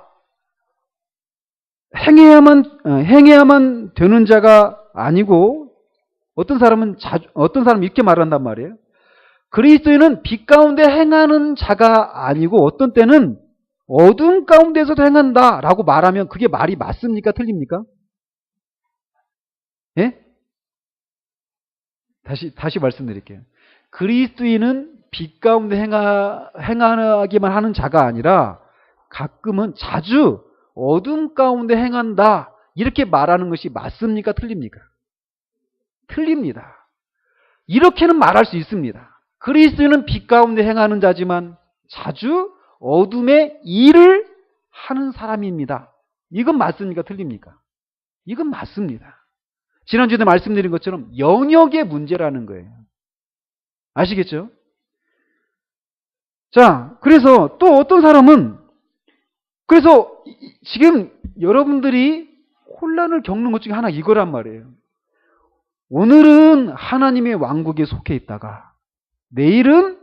행해야만 되는 자가 아니고 어떤 사람은 이렇게 말한단 말이에요. 그리스도인은 빛 가운데 행하는 자가 아니고 어떤 때는 어둠 가운데서도 행한다라고 말하면 그게 말이 맞습니까? 틀립니까? 예? 다시 말씀드릴게요. 그리스도인은 빛 가운데 행하기만 하는 자가 아니라 가끔은 자주 어둠 가운데 행한다. 이렇게 말하는 것이 맞습니까? 틀립니까? 틀립니다. 이렇게는 말할 수 있습니다. 그리스도인은 빛 가운데 행하는 자지만 자주 어둠의 일을 하는 사람입니다. 이건 맞습니까? 틀립니까? 이건 맞습니다. 지난주에 말씀드린 것처럼 영역의 문제라는 거예요. 아시겠죠? 자, 그래서 또 어떤 사람은 그래서 지금 여러분들이 혼란을 겪는 것 중에 하나 이거란 말이에요. 오늘은 하나님의 왕국에 속해 있다가 내일은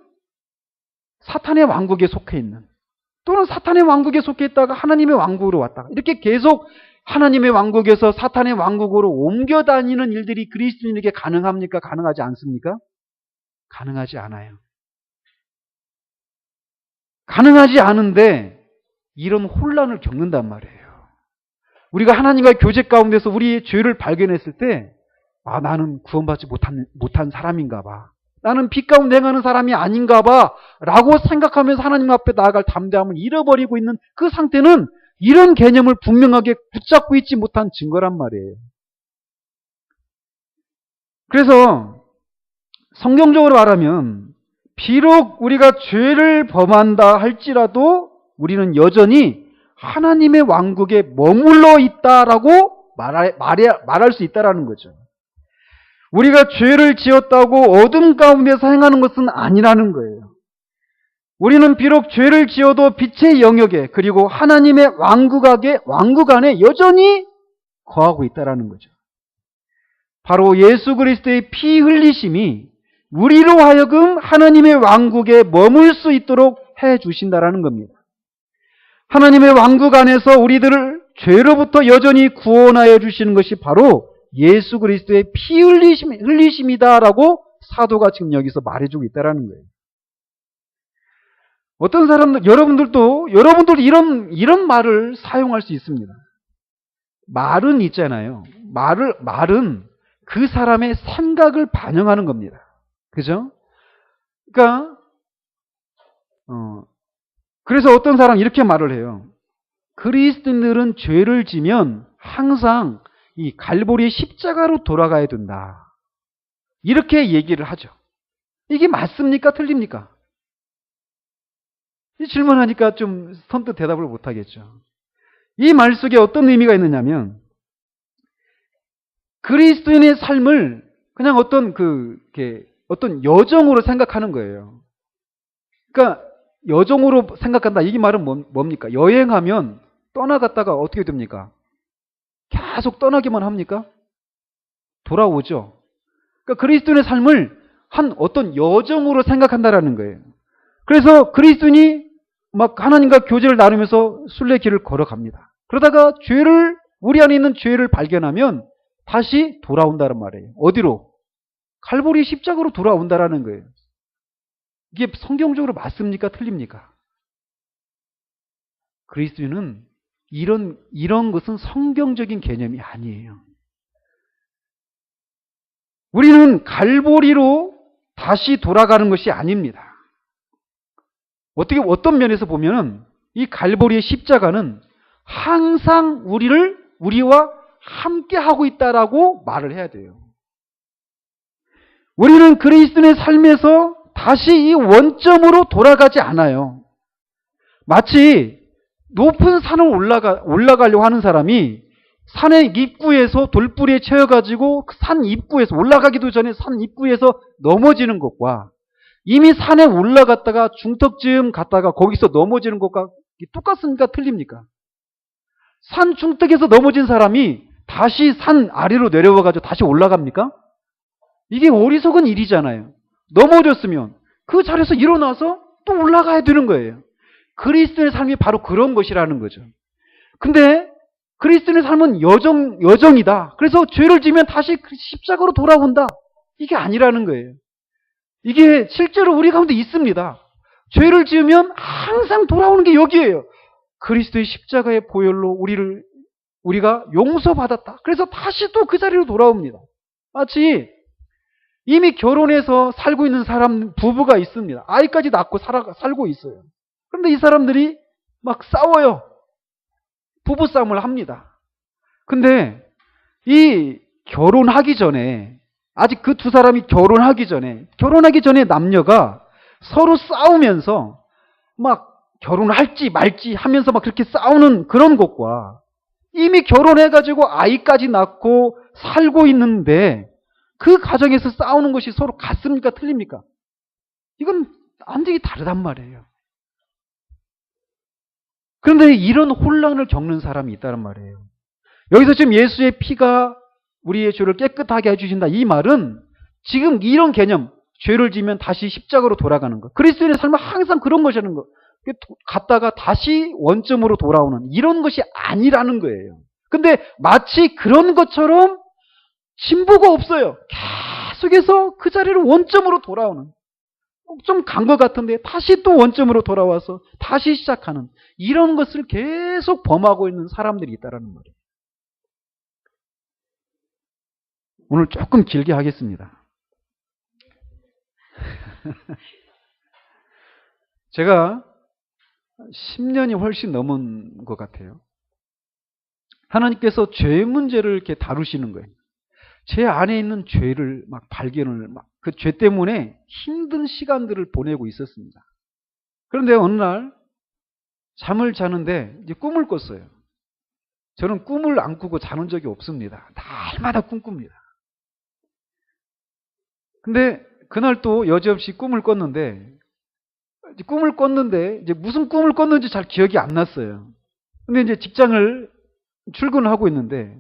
사탄의 왕국에 속해 있는 또는 사탄의 왕국에 속해 있다가 하나님의 왕국으로 왔다가 이렇게 계속 하나님의 왕국에서 사탄의 왕국으로 옮겨 다니는 일들이 그리스도인에게 가능합니까? 가능하지 않습니까? 가능하지 않아요. 가능하지 않은데 이런 혼란을 겪는단 말이에요. 우리가 하나님과 교제 가운데서 우리의 죄를 발견했을 때 나는 구원받지 못한 사람인가 봐. 나는 빛 가운데 행하는 사람이 아닌가 봐 라고 생각하면서 하나님 앞에 나아갈 담대함을 잃어버리고 있는 그 상태는 이런 개념을 분명하게 붙잡고 있지 못한 증거란 말이에요. 그래서 성경적으로 말하면 비록 우리가 죄를 범한다 할지라도 우리는 여전히 하나님의 왕국에 머물러 있다라고 말할 수 있다라는 거죠. 우리가 죄를 지었다고 어둠 가운데서 행하는 것은 아니라는 거예요. 우리는 비록 죄를 지어도 빛의 영역에 그리고 하나님의 왕국 안에 여전히 거하고 있다라는 거죠. 바로 예수 그리스도의 피 흘리심이 우리로 하여금 하나님의 왕국에 머물 수 있도록 해 주신다라는 겁니다. 하나님의 왕국 안에서 우리들을 죄로부터 여전히 구원하여 주시는 것이 바로 예수 그리스도의 피 흘리심이다라고 사도가 지금 여기서 말해주고 있다라는 거예요. 어떤 사람들, 여러분들도 이런 말을 사용할 수 있습니다. 말은 있잖아요. 말은 그 사람의 생각을 반영하는 겁니다. 그죠? 그러니까, 그래서 어떤 사람 이렇게 말을 해요. 그리스도인들은 죄를 지면 항상 이 갈보리의 십자가로 돌아가야 된다. 이렇게 얘기를 하죠. 이게 맞습니까? 틀립니까? 이 질문하니까 좀 선뜻 대답을 못하겠죠. 이 말 속에 어떤 의미가 있느냐면 그리스도인의 삶을 그냥 어떤 여정으로 생각하는 거예요. 그러니까 여정으로 생각한다. 이 말은 뭡니까? 여행하면 떠나갔다가 어떻게 됩니까? 계속 떠나기만 합니까? 돌아오죠. 그러니까 그리스도인의 삶을 한 어떤 여정으로 생각한다라는 거예요. 그래서 그리스도인이 막 하나님과 교제를 나누면서 순례길을 걸어갑니다. 그러다가 우리 안에 있는 죄를 발견하면 다시 돌아온다는 말이에요. 어디로? 갈보리 십자가로 돌아온다라는 거예요. 이게 성경적으로 맞습니까? 틀립니까? 그리스도인은 이런 것은 성경적인 개념이 아니에요. 우리는 갈보리로 다시 돌아가는 것이 아닙니다. 어떤 면에서 보면은 이 갈보리의 십자가는 항상 우리와 함께 하고 있다라고 말을 해야 돼요. 우리는 그리스도인의 삶에서 다시 이 원점으로 돌아가지 않아요. 마치 높은 산을 올라가려고 하는 사람이 산의 입구에서 돌부리에 채워가지고 산 입구에서 올라가기도 전에 산 입구에서 넘어지는 것과 이미 산에 올라갔다가 중턱쯤 갔다가 거기서 넘어지는 것과 똑같습니까? 틀립니까? 산 중턱에서 넘어진 사람이 다시 산 아래로 내려와가지고 다시 올라갑니까? 이게 어리석은 일이잖아요. 넘어졌으면 그 자리에서 일어나서 또 올라가야 되는 거예요. 그리스도의 삶이 바로 그런 것이라는 거죠. 근데 그리스도의 삶은 여정이다. 그래서 죄를 지면 다시 십자가로 돌아온다. 이게 아니라는 거예요. 이게 실제로 우리 가운데 있습니다. 죄를 지으면 항상 돌아오는 게 여기에요. 그리스도의 십자가의 보혈로 우리가 용서받았다. 그래서 다시 또 그 자리로 돌아옵니다. 마치 이미 결혼해서 살고 있는 부부가 있습니다. 아이까지 낳고 살고 있어요. 그런데 이 사람들이 막 싸워요. 부부싸움을 합니다. 근데 이 결혼하기 전에 아직 그 두 사람이 결혼하기 전에 남녀가 서로 싸우면서 막 결혼할지 말지 하면서 막 그렇게 싸우는 그런 것과 이미 결혼해가지고 아이까지 낳고 살고 있는데 그 가정에서 싸우는 것이 서로 같습니까? 틀립니까? 이건 완전히 다르단 말이에요. 그런데 이런 혼란을 겪는 사람이 있다는 말이에요. 여기서 지금 예수의 피가 우리의 죄를 깨끗하게 해주신다. 이 말은 지금 이런 개념, 죄를 지면 다시 십자가로 돌아가는 것. 그리스도인의 삶은 항상 그런 것이라는 것. 갔다가 다시 원점으로 돌아오는 이런 것이 아니라는 거예요. 근데 마치 그런 것처럼 진보가 없어요. 계속해서 그 자리로 원점으로 돌아오는. 좀 간 것 같은데 다시 또 원점으로 돌아와서 다시 시작하는 이런 것을 계속 범하고 있는 사람들이 있다는 말이에요. 오늘 조금 길게 하겠습니다. 제가 10년이 훨씬 넘은 것 같아요. 하나님께서 죄 문제를 이렇게 다루시는 거예요. 제 안에 있는 죄를 막 발견을 그 죄 때문에 힘든 시간들을 보내고 있었습니다. 그런데 어느 날 잠을 자는데 이제 꿈을 꿨어요. 저는 꿈을 안 꾸고 자는 적이 없습니다. 날마다 꿈 꿉니다. 근데 그날 또 여지없이 꿈을 꿨는데 이제 무슨 꿈을 꿨는지 잘 기억이 안 났어요. 근데 이제 직장을 출근을 하고 있는데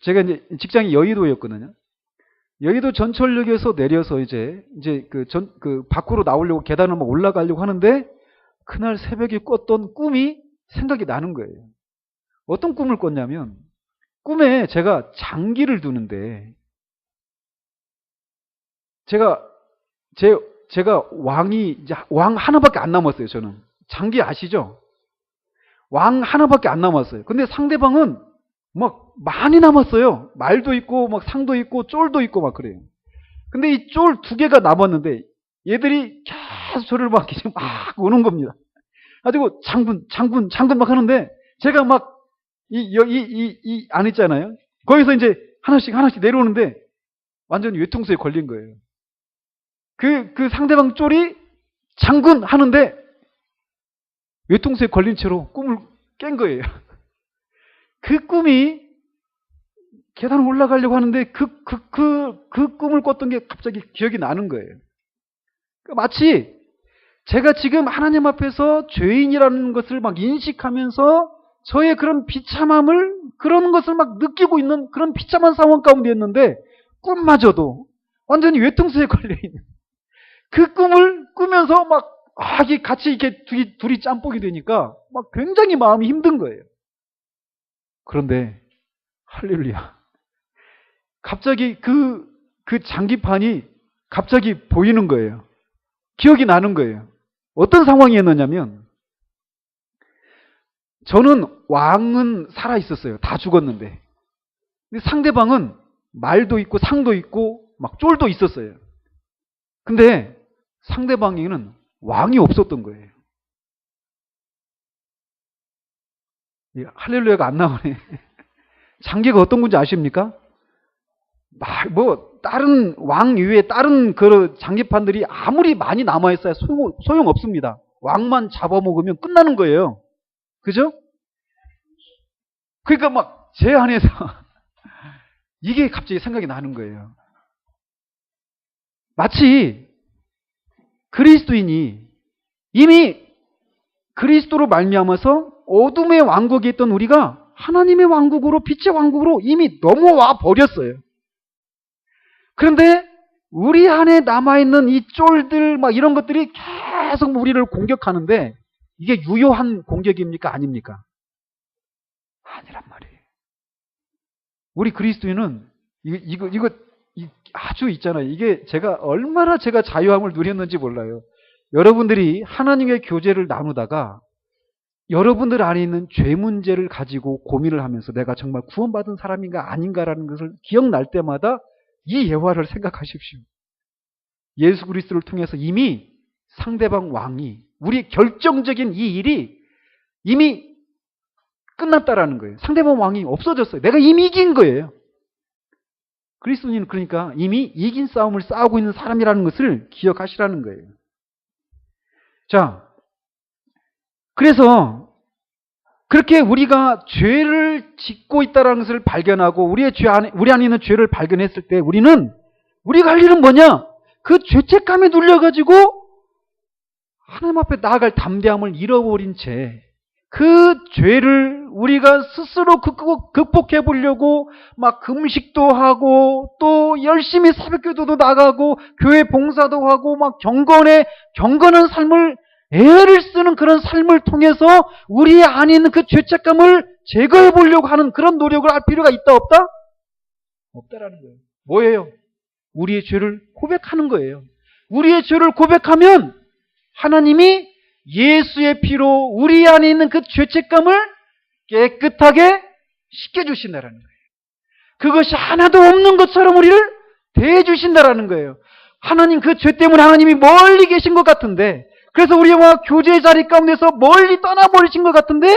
제가 이제 직장이 여의도였거든요. 여의도 전철역에서 내려서 이제 그 밖으로 나오려고 계단을 막 올라가려고 하는데 그날 새벽에 꿨던 꿈이 생각이 나는 거예요. 어떤 꿈을 꿨냐면 꿈에 제가 장기를 두는데 제가 왕이 이제 왕 하나밖에 안 남았어요. 저는 장기 아시죠? 왕 하나밖에 안 남았어요. 근데 상대방은 막 많이 남았어요. 말도 있고 막 상도 있고 쫄도 있고 막 그래요. 근데 이 쫄 두 개가 남았는데 얘들이 계속 저를 막 오는 겁니다. 가지고 장군 막 하는데 제가 막 이 안 있잖아요. 거기서 이제 하나씩 내려오는데 완전히 외통수에 걸린 거예요. 그 상대방 쫄이 장군 하는데 외통수에 걸린 채로 꿈을 깬 거예요. 그 꿈이 계단을 올라가려고 하는데 그 꿈을 꿨던 게 갑자기 기억이 나는 거예요. 마치 제가 지금 하나님 앞에서 죄인이라는 것을 막 인식하면서 저의 그런 비참함을 그런 것을 막 느끼고 있는 그런 비참한 상황 가운데였는데 꿈마저도 완전히 외통수에 걸려있는 그 꿈을 꾸면서 막 같이 이렇게 둘이 짬뽕이 되니까 막 굉장히 마음이 힘든 거예요. 그런데 할렐루야. 갑자기 그 장기판이 갑자기 보이는 거예요. 기억이 나는 거예요. 어떤 상황이었느냐면 저는 왕은 살아 있었어요. 다 죽었는데. 근데 상대방은 말도 있고 상도 있고 막 쫄도 있었어요. 근데 상대방에게는 왕이 없었던 거예요. 할렐루야가 안 나오네. 장기가 어떤 건지 아십니까? 다른 왕 이외에 다른 그 장기판들이 아무리 많이 남아있어야 소용없습니다. 왕만 잡아먹으면 끝나는 거예요. 그죠? 그러니까 막 제 안에서 이게 갑자기 생각이 나는 거예요. 마치 그리스도인이 이미 그리스도로 말미암아서 어둠의 왕국에 있던 우리가 하나님의 왕국으로, 빛의 왕국으로 이미 넘어와 버렸어요. 그런데 우리 안에 남아있는 이 쫄들 막 이런 것들이 계속 우리를 공격하는데 이게 유효한 공격입니까? 아닙니까? 아니란 말이에요. 우리 그리스도인은 이거 아주 있잖아요. 이게 얼마나 제가 자유함을 누렸는지 몰라요. 여러분들이 하나님의 교제를 나누다가 여러분들 안에 있는 죄 문제를 가지고 고민을 하면서 내가 정말 구원받은 사람인가 아닌가라는 것을 기억날 때마다 이 예화를 생각하십시오. 예수 그리스도를 통해서 이미 상대방 왕이 우리 결정적인 이 일이 이미 끝났다라는 거예요. 상대방 왕이 없어졌어요. 내가 이미 이긴 거예요. 그리스도인은 그러니까 이미 이긴 싸움을 싸우고 있는 사람이라는 것을 기억하시라는 거예요. 자, 그래서 그렇게 우리가 죄를 짓고 있다는 것을 발견하고 우리 안에 있는 죄를 발견했을 때 우리가 할 일은 뭐냐? 그 죄책감에 눌려가지고 하나님 앞에 나아갈 담대함을 잃어버린 채 그 죄를 우리가 스스로 극복해 보려고 막 금식도 하고 또 열심히 새벽기도도 나가고 교회 봉사도 하고 막 경건한 삶을 애를 쓰는 그런 삶을 통해서 우리 안에 있는 그 죄책감을 제거해 보려고 하는 그런 노력을 할 필요가 있다 없다? 없다라는 거예요. 뭐예요? 우리의 죄를 고백하는 거예요. 우리의 죄를 고백하면 하나님이 예수의 피로 우리 안에 있는 그 죄책감을 깨끗하게 씻겨주신다라는 거예요. 그것이 하나도 없는 것처럼 우리를 대해주신다라는 거예요. 하나님 그 죄 때문에 하나님이 멀리 계신 것 같은데 그래서 우리와 교제의 자리 가운데서 멀리 떠나버리신 것 같은데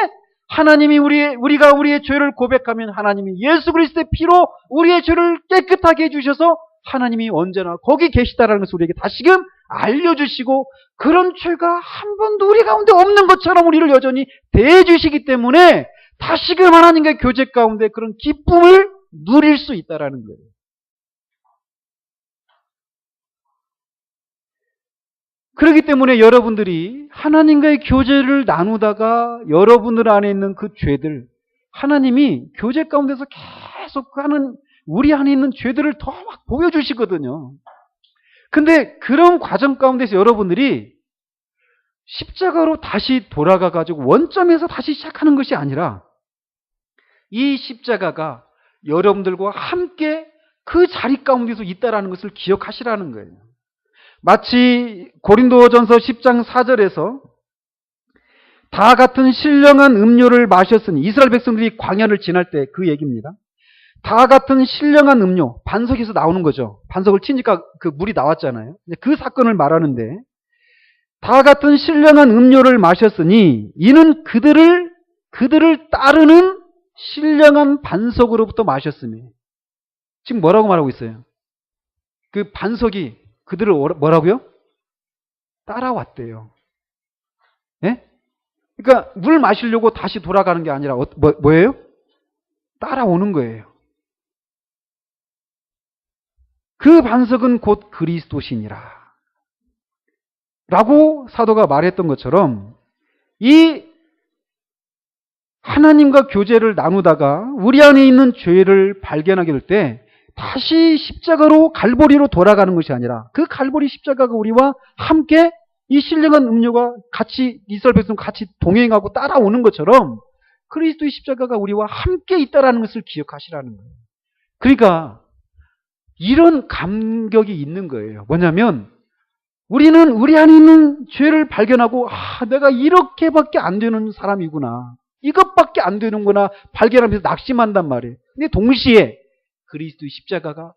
하나님이 우리가 우리의 죄를 고백하면 하나님이 예수 그리스도의 피로 우리의 죄를 깨끗하게 해주셔서 하나님이 언제나 거기 계시다라는 것을 우리에게 다시금 알려주시고 그런 죄가 한 번도 우리 가운데 없는 것처럼 우리를 여전히 대해주시기 때문에 다시금 하나님과의 교제 가운데 그런 기쁨을 누릴 수 있다라는 거예요. 그렇기 때문에 여러분들이 하나님과의 교제를 나누다가 여러분들 안에 있는 그 죄들, 하나님이 교제 가운데서 계속 하는 우리 안에 있는 죄들을 더 막 보여주시거든요. 근데 그런 과정 가운데서 여러분들이 십자가로 다시 돌아가가지고 원점에서 다시 시작하는 것이 아니라 이 십자가가 여러분들과 함께 그 자리 가운데서 있다라는 것을 기억하시라는 거예요. 마치 고린도전서 10장 4절에서 다 같은 신령한 음료를 마셨으니 이스라엘 백성들이 광야를 지날 때 그 얘기입니다. 다 같은 신령한 음료, 반석에서 나오는 거죠. 반석을 치니까 그 물이 나왔잖아요. 그 사건을 말하는데 다 같은 신령한 음료를 마셨으니 이는 그들을 따르는 신령한 반석으로부터 마셨으니 지금 뭐라고 말하고 있어요? 그 반석이 그들을 뭐라고요? 따라왔대요. 예? 그러니까 물 마시려고 다시 돌아가는 게 아니라 뭐예요? 따라오는 거예요. 그 반석은 곧 그리스도시니라. 라고 사도가 말했던 것처럼 이 하나님과 교제를 나누다가 우리 안에 있는 죄를 발견하게 될 때 다시 십자가로 갈보리로 돌아가는 것이 아니라 그 갈보리 십자가가 우리와 함께 이 신령한 음료가 같이 이스라엘 백성 같이 동행하고 따라오는 것처럼 그리스도의 십자가가 우리와 함께 있다라는 것을 기억하시라는 거예요. 그러니까 이런 감격이 있는 거예요. 뭐냐면 우리는 우리 안에 있는 죄를 발견하고 내가 이렇게밖에 안 되는 사람이구나. 이것밖에 안 되는구나 발견하면서 낙심한단 말이에요. 근데 동시에 그리스도의 십자가가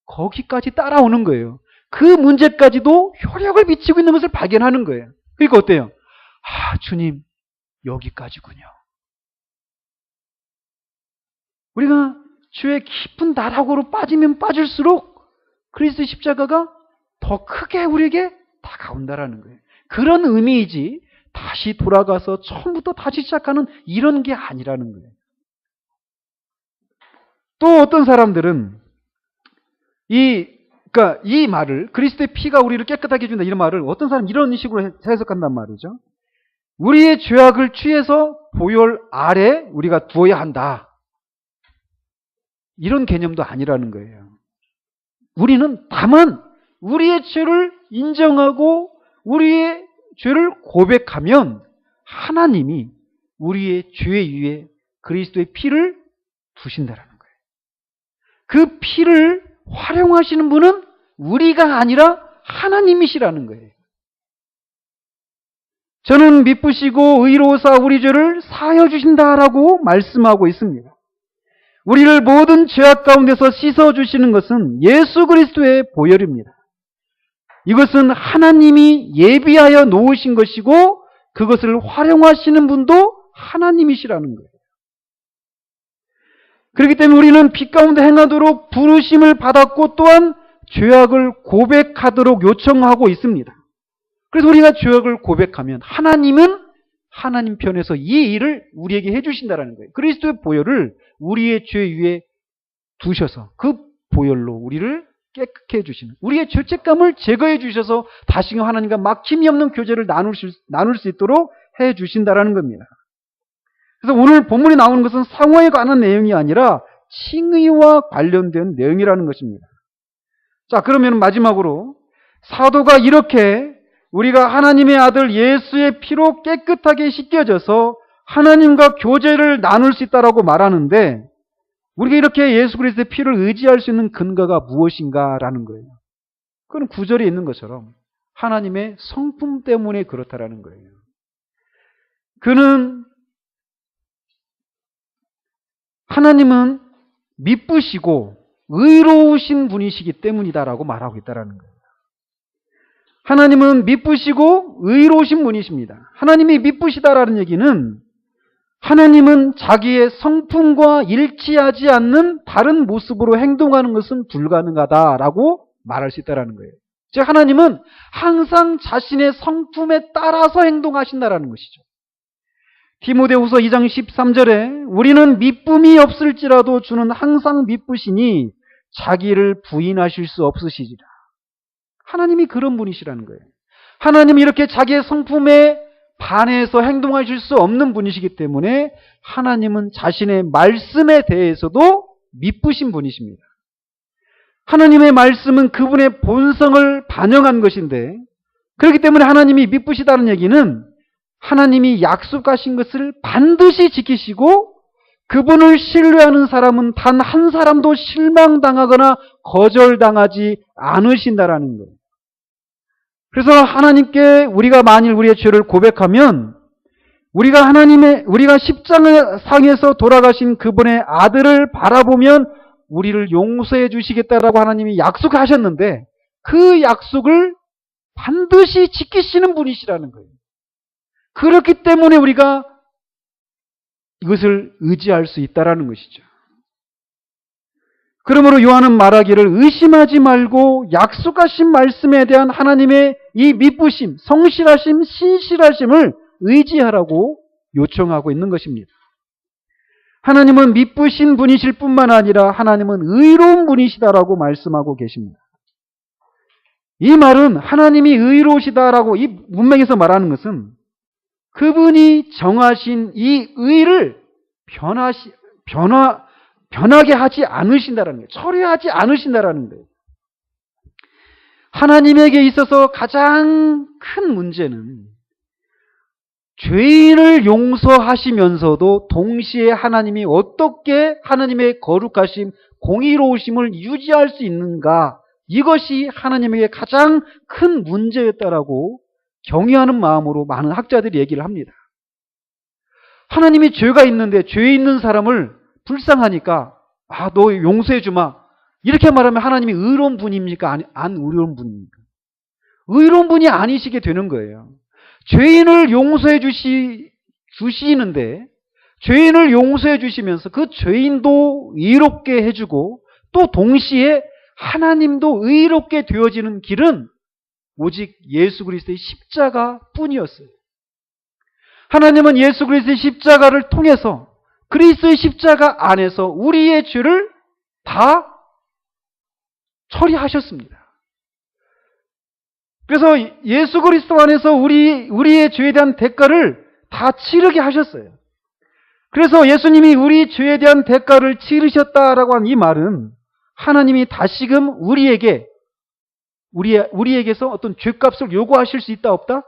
거기까지 따라오는 거예요. 그 문제까지도 효력을 미치고 있는 것을 발견하는 거예요. 그러니까 어때요? 아, 주님, 여기까지군요. 우리가 주의 깊은 나락으로 빠지면 빠질수록 그리스도의 십자가가 더 크게 우리에게 다가온다라는 거예요. 그런 의미이지 다시 돌아가서 처음부터 다시 시작하는 이런 게 아니라는 거예요. 또 어떤 사람들은 그러니까 이 말을 그리스도의 피가 우리를 깨끗하게 해준다 이런 말을 어떤 사람 이런 식으로 해석한단 말이죠. 우리의 죄악을 취해서 보혈 아래 우리가 두어야 한다. 이런 개념도 아니라는 거예요. 우리는 다만 우리의 죄를 인정하고 우리의 죄를 고백하면 하나님이 우리의 죄 위에 그리스도의 피를 두신다라는 거예요. 그 피를 활용하시는 분은 우리가 아니라 하나님이시라는 거예요. 저는 미쁘시고 의로우사 우리 죄를 사하여 주신다라고 말씀하고 있습니다. 우리를 모든 죄악 가운데서 씻어주시는 것은 예수 그리스도의 보혈입니다. 이것은 하나님이 예비하여 놓으신 것이고 그것을 활용하시는 분도 하나님이시라는 거예요. 그렇기 때문에 우리는 빛 가운데 행하도록 부르심을 받았고 또한 죄악을 고백하도록 요청하고 있습니다. 그래서 우리가 죄악을 고백하면 하나님은 하나님 편에서 이 일을 우리에게 해주신다는 거예요. 그리스도의 보혈을 우리의 죄 위에 두셔서 그 보혈로 우리를 깨끗게 해주시는, 우리의 죄책감을 제거해 주셔서 다시금 하나님과 막힘이 없는 교제를 나눌 수 있도록 해주신다라는 겁니다. 그래서 오늘 본문에 나오는 것은 상호에 관한 내용이 아니라 칭의와 관련된 내용이라는 것입니다. 자, 그러면 마지막으로 사도가 이렇게 우리가 하나님의 아들 예수의 피로 깨끗하게 씻겨져서 하나님과 교제를 나눌 수 있다라고 말하는데 우리가 이렇게 예수 그리스도의 피를 의지할 수 있는 근거가 무엇인가라는 거예요. 그건 구절에 있는 것처럼 하나님의 성품 때문에 그렇다라는 거예요. 하나님은 미쁘시고 의로우신 분이시기 때문이다라고 말하고 있다라는 거예요. 하나님은 미쁘시고 의로우신 분이십니다. 하나님이 미쁘시다라는 얘기는 하나님은 자기의 성품과 일치하지 않는 다른 모습으로 행동하는 것은 불가능하다라고 말할 수 있다는 거예요. 즉 하나님은 항상 자신의 성품에 따라서 행동하신다라는 것이죠. 디모데후서 2장 13절에 우리는 미쁨이 없을지라도 주는 항상 미쁘시니 자기를 부인하실 수 없으시리라. 하나님이 그런 분이시라는 거예요. 하나님이 이렇게 자기의 성품에 반해서 행동하실 수 없는 분이시기 때문에 하나님은 자신의 말씀에 대해서도 미쁘신 분이십니다. 하나님의 말씀은 그분의 본성을 반영한 것인데 그렇기 때문에 하나님이 미쁘시다는 얘기는 하나님이 약속하신 것을 반드시 지키시고 그분을 신뢰하는 사람은 단 한 사람도 실망당하거나 거절당하지 않으신다라는 거예요. 그래서 하나님께 우리가 만일 우리의 죄를 고백하면 우리가 십자가상에서 돌아가신 그분의 아들을 바라보면 우리를 용서해 주시겠다라고 하나님이 약속하셨는데 그 약속을 반드시 지키시는 분이시라는 거예요. 그렇기 때문에 우리가 이것을 의지할 수 있다라는 것이죠. 그러므로 요한은 말하기를 의심하지 말고 약속하신 말씀에 대한 하나님의 이 미쁘심, 성실하심, 신실하심을 의지하라고 요청하고 있는 것입니다. 하나님은 미쁘신 분이실 뿐만 아니라 하나님은 의로운 분이시다라고 말씀하고 계십니다. 이 말은 하나님이 의로우시다라고 이 문맥에서 말하는 것은 그분이 정하신 이 의를 변하게 하지 않으신다라는 거예요. 처리하지 않으신다라는 거예요. 하나님에게 있어서 가장 큰 문제는 죄인을 용서하시면서도 동시에 하나님이 어떻게 하나님의 거룩하심, 공의로우심을 유지할 수 있는가, 이것이 하나님에게 가장 큰 문제였다라고 경외하는 마음으로 많은 학자들이 얘기를 합니다. 하나님이 죄가 있는데 죄 있는 사람을 불쌍하니까 너 용서해 주마. 이렇게 말하면 하나님이 의로운 분입니까? 안 의로운 분입니까? 의로운 분이 아니시게 되는 거예요. 죄인을 용서해 주시는데 죄인을 용서해 주시면서 그 죄인도 의롭게 해주고 또 동시에 하나님도 의롭게 되어지는 길은 오직 예수 그리스도의 십자가 뿐이었어요. 하나님은 예수 그리스도의 십자가를 통해서 그리스도의 십자가 안에서 우리의 죄를 다 처리하셨습니다. 그래서 예수 그리스도 안에서 우리의 죄에 대한 대가를 다 치르게 하셨어요. 그래서 예수님이 우리 죄에 대한 대가를 치르셨다라고 한 이 말은 하나님이 다시금 우리에게서 어떤 죄값을 요구하실 수 있다 없다?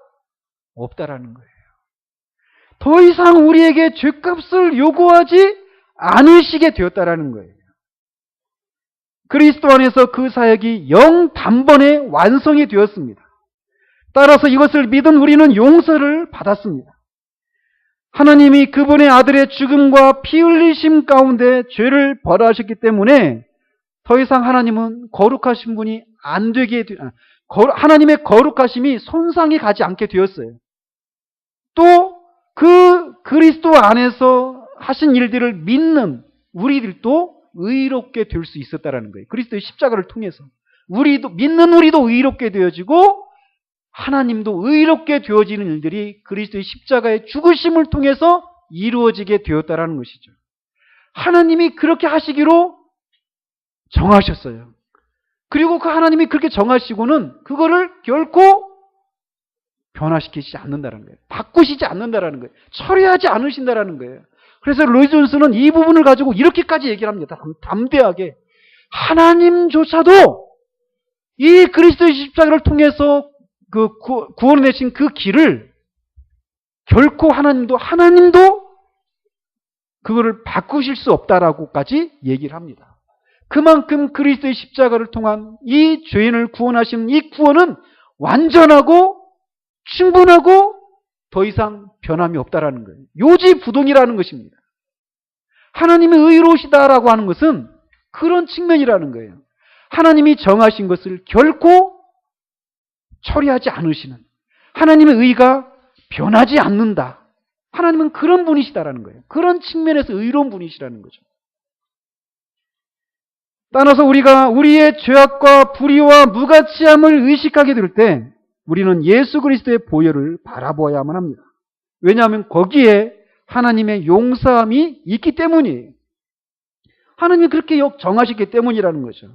없다라는 거예요. 더 이상 우리에게 죄값을 요구하지 않으시게 되었다라는 거예요. 그리스도 안에서 그 사역이 영단번에 완성이 되었습니다. 따라서 이것을 믿은 우리는 용서를 받았습니다. 하나님이 그분의 아들의 죽음과 피 흘리심 가운데 죄를 벌하셨기 때문에 더 이상 하나님은 거룩하신 분이 안 되게 하나님의 거룩하심이 손상이 가지 않게 되었어요. 또 그 그리스도 안에서 하신 일들을 믿는 우리들도 의롭게 될 수 있었다라는 거예요. 그리스도의 십자가를 통해서 믿는 우리도 의롭게 되어지고 하나님도 의롭게 되어지는 일들이 그리스도의 십자가의 죽으심을 통해서 이루어지게 되었다라는 것이죠. 하나님이 그렇게 하시기로 정하셨어요. 그리고 그 하나님이 그렇게 정하시고는 그거를 결코 변화시키지 않는다는 거예요. 바꾸시지 않는다는 거예요. 처리하지 않으신다는 거예요. 그래서 로이드 존스는 이 부분을 가지고 이렇게까지 얘기를 합니다. 담대하게. 하나님조차도 이 그리스도의 십자가를 통해서 구원해내신 그 길을 결코 하나님도 그거를 바꾸실 수 없다라고까지 얘기를 합니다. 그만큼 그리스도의 십자가를 통한 이 죄인을 구원하신 이 구원은 완전하고 충분하고 더 이상 변함이 없다라는 거예요. 요지부동이라는 것입니다. 하나님이 의로우시다라고 하는 것은 그런 측면이라는 거예요. 하나님이 정하신 것을 결코 처리하지 않으시는, 하나님의 의가 변하지 않는다. 하나님은 그런 분이시다라는 거예요. 그런 측면에서 의로운 분이시라는 거죠. 따라서 우리가 우리의 죄악과 불의와 무가치함을 의식하게 될 때 우리는 예수 그리스도의 보혈을 바라보아야만 합니다. 왜냐하면 거기에 하나님의 용서함이 있기 때문이에요. 하나님이 그렇게 정하셨기 때문이라는 거죠.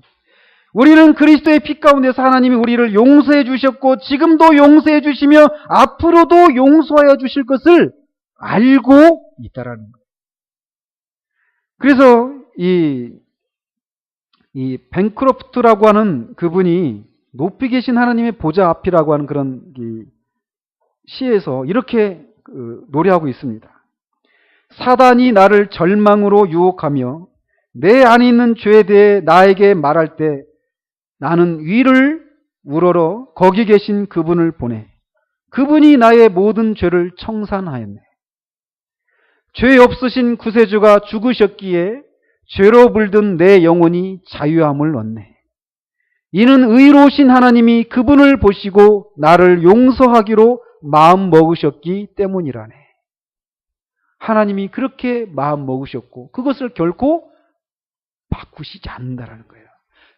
우리는 그리스도의 피 가운데서 하나님이 우리를 용서해 주셨고 지금도 용서해 주시며 앞으로도 용서하여 주실 것을 알고 있다라는 거예요. 그래서 이 벤크로프트라고 하는 그분이 높이 계신 하나님의 보좌 앞이라고 하는 그런 시에서 이렇게 노래하고 있습니다. 사단이 나를 절망으로 유혹하며 내 안에 있는 죄에 대해 나에게 말할 때 나는 위를 우러러 거기 계신 그분을 보내. 그분이 나의 모든 죄를 청산하였네. 죄 없으신 구세주가 죽으셨기에 죄로 물든 내 영혼이 자유함을 얻네. 이는 의로우신 하나님이 그분을 보시고 나를 용서하기로 마음 먹으셨기 때문이라네. 하나님이 그렇게 마음 먹으셨고 그것을 결코 바꾸시지 않는다라는 거예요.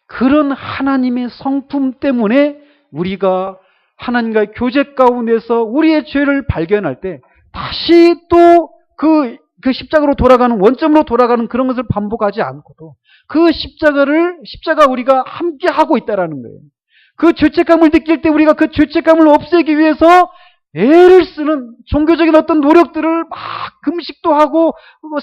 그런 하나님의 성품 때문에 우리가 하나님과의 교제 가운데서 우리의 죄를 발견할 때 다시 또 그 십자가로 돌아가는, 원점으로 돌아가는 그런 것을 반복하지 않고도 그 십자가 우리가 함께 하고 있다라는 거예요. 그 죄책감을 느낄 때 우리가 그 죄책감을 없애기 위해서 애를 쓰는 종교적인 어떤 노력들을 막 금식도 하고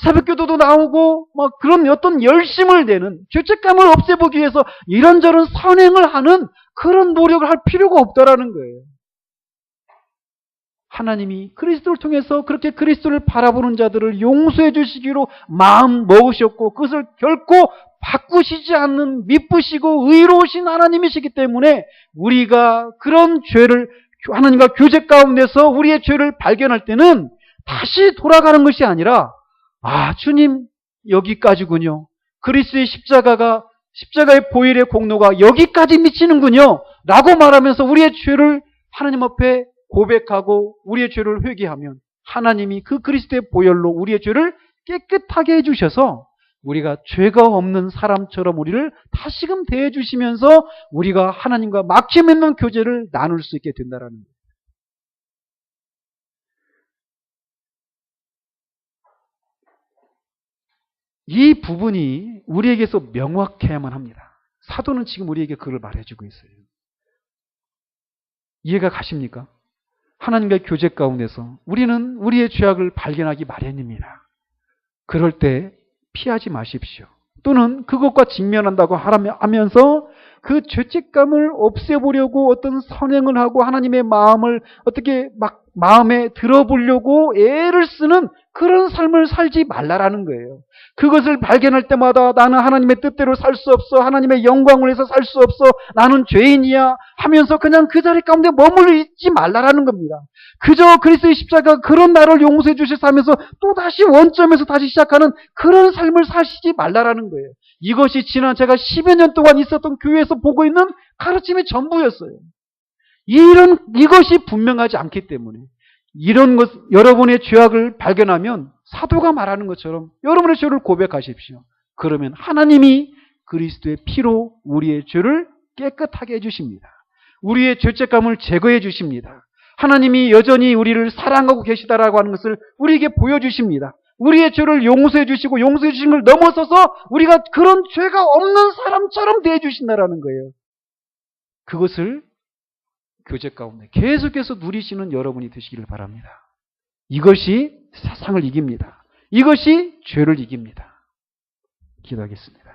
새벽기도도 나오고 막 그런 어떤 열심을 내는, 죄책감을 없애보기 위해서 이런저런 선행을 하는 그런 노력을 할 필요가 없다라는 거예요. 하나님이 그리스도를 통해서 그렇게 그리스도를 바라보는 자들을 용서해 주시기로 마음 먹으셨고 그것을 결코 바꾸시지 않는 미쁘시고 의로우신 하나님이시기 때문에 우리가 그런 죄를, 하나님과 교제 가운데서 우리의 죄를 발견할 때는 다시 돌아가는 것이 아니라 주님 여기까지군요. 그리스도의 십자가의 보혈의 공로가 여기까지 미치는군요. 라고 말하면서 우리의 죄를 하나님 앞에 고백하고 우리의 죄를 회개하면 하나님이 그 그리스도의 보혈로 우리의 죄를 깨끗하게 해주셔서 우리가 죄가 없는 사람처럼 우리를 다시금 대해주시면서 우리가 하나님과 막힘없는 교제를 나눌 수 있게 된다는 거예요. 이 부분이 우리에게서 명확해야만 합니다. 사도는 지금 우리에게 그걸 말해주고 있어요. 이해가 가십니까? 하나님과의 교제 가운데서 우리는 우리의 죄악을 발견하기 마련입니다. 그럴 때 피하지 마십시오. 또는 그것과 직면한다고 하면서 그 죄책감을 없애보려고 어떤 선행을 하고 하나님의 마음을 어떻게 마음에 들어보려고 애를 쓰는 그런 삶을 살지 말라라는 거예요. 그것을 발견할 때마다 나는 하나님의 뜻대로 살 수 없어. 하나님의 영광을 위해서 살 수 없어. 나는 죄인이야 하면서 그냥 그 자리 가운데 머물러 있지 말라라는 겁니다. 그저 그리스도의 십자가 그런 나를 용서해 주셔서 하면서 또다시 원점에서 다시 시작하는 그런 삶을 사시지 말라라는 거예요. 이것이 지난 제가 10여 년 동안 있었던 교회에서 보고 있는 가르침의 전부였어요. 이것이 분명하지 않기 때문에 이런 것, 여러분의 죄악을 발견하면 사도가 말하는 것처럼 여러분의 죄를 고백하십시오. 그러면 하나님이 그리스도의 피로 우리의 죄를 깨끗하게 해주십니다. 우리의 죄책감을 제거해 주십니다. 하나님이 여전히 우리를 사랑하고 계시다라고 하는 것을 우리에게 보여주십니다. 우리의 죄를 용서해 주시고 용서해 주신 걸 넘어서서 우리가 그런 죄가 없는 사람처럼 대해 주신다라는 거예요. 그것을 교제 가운데 계속해서 누리시는 여러분이 되시기를 바랍니다. 이것이 세상을 이깁니다. 이것이 죄를 이깁니다. 기도하겠습니다.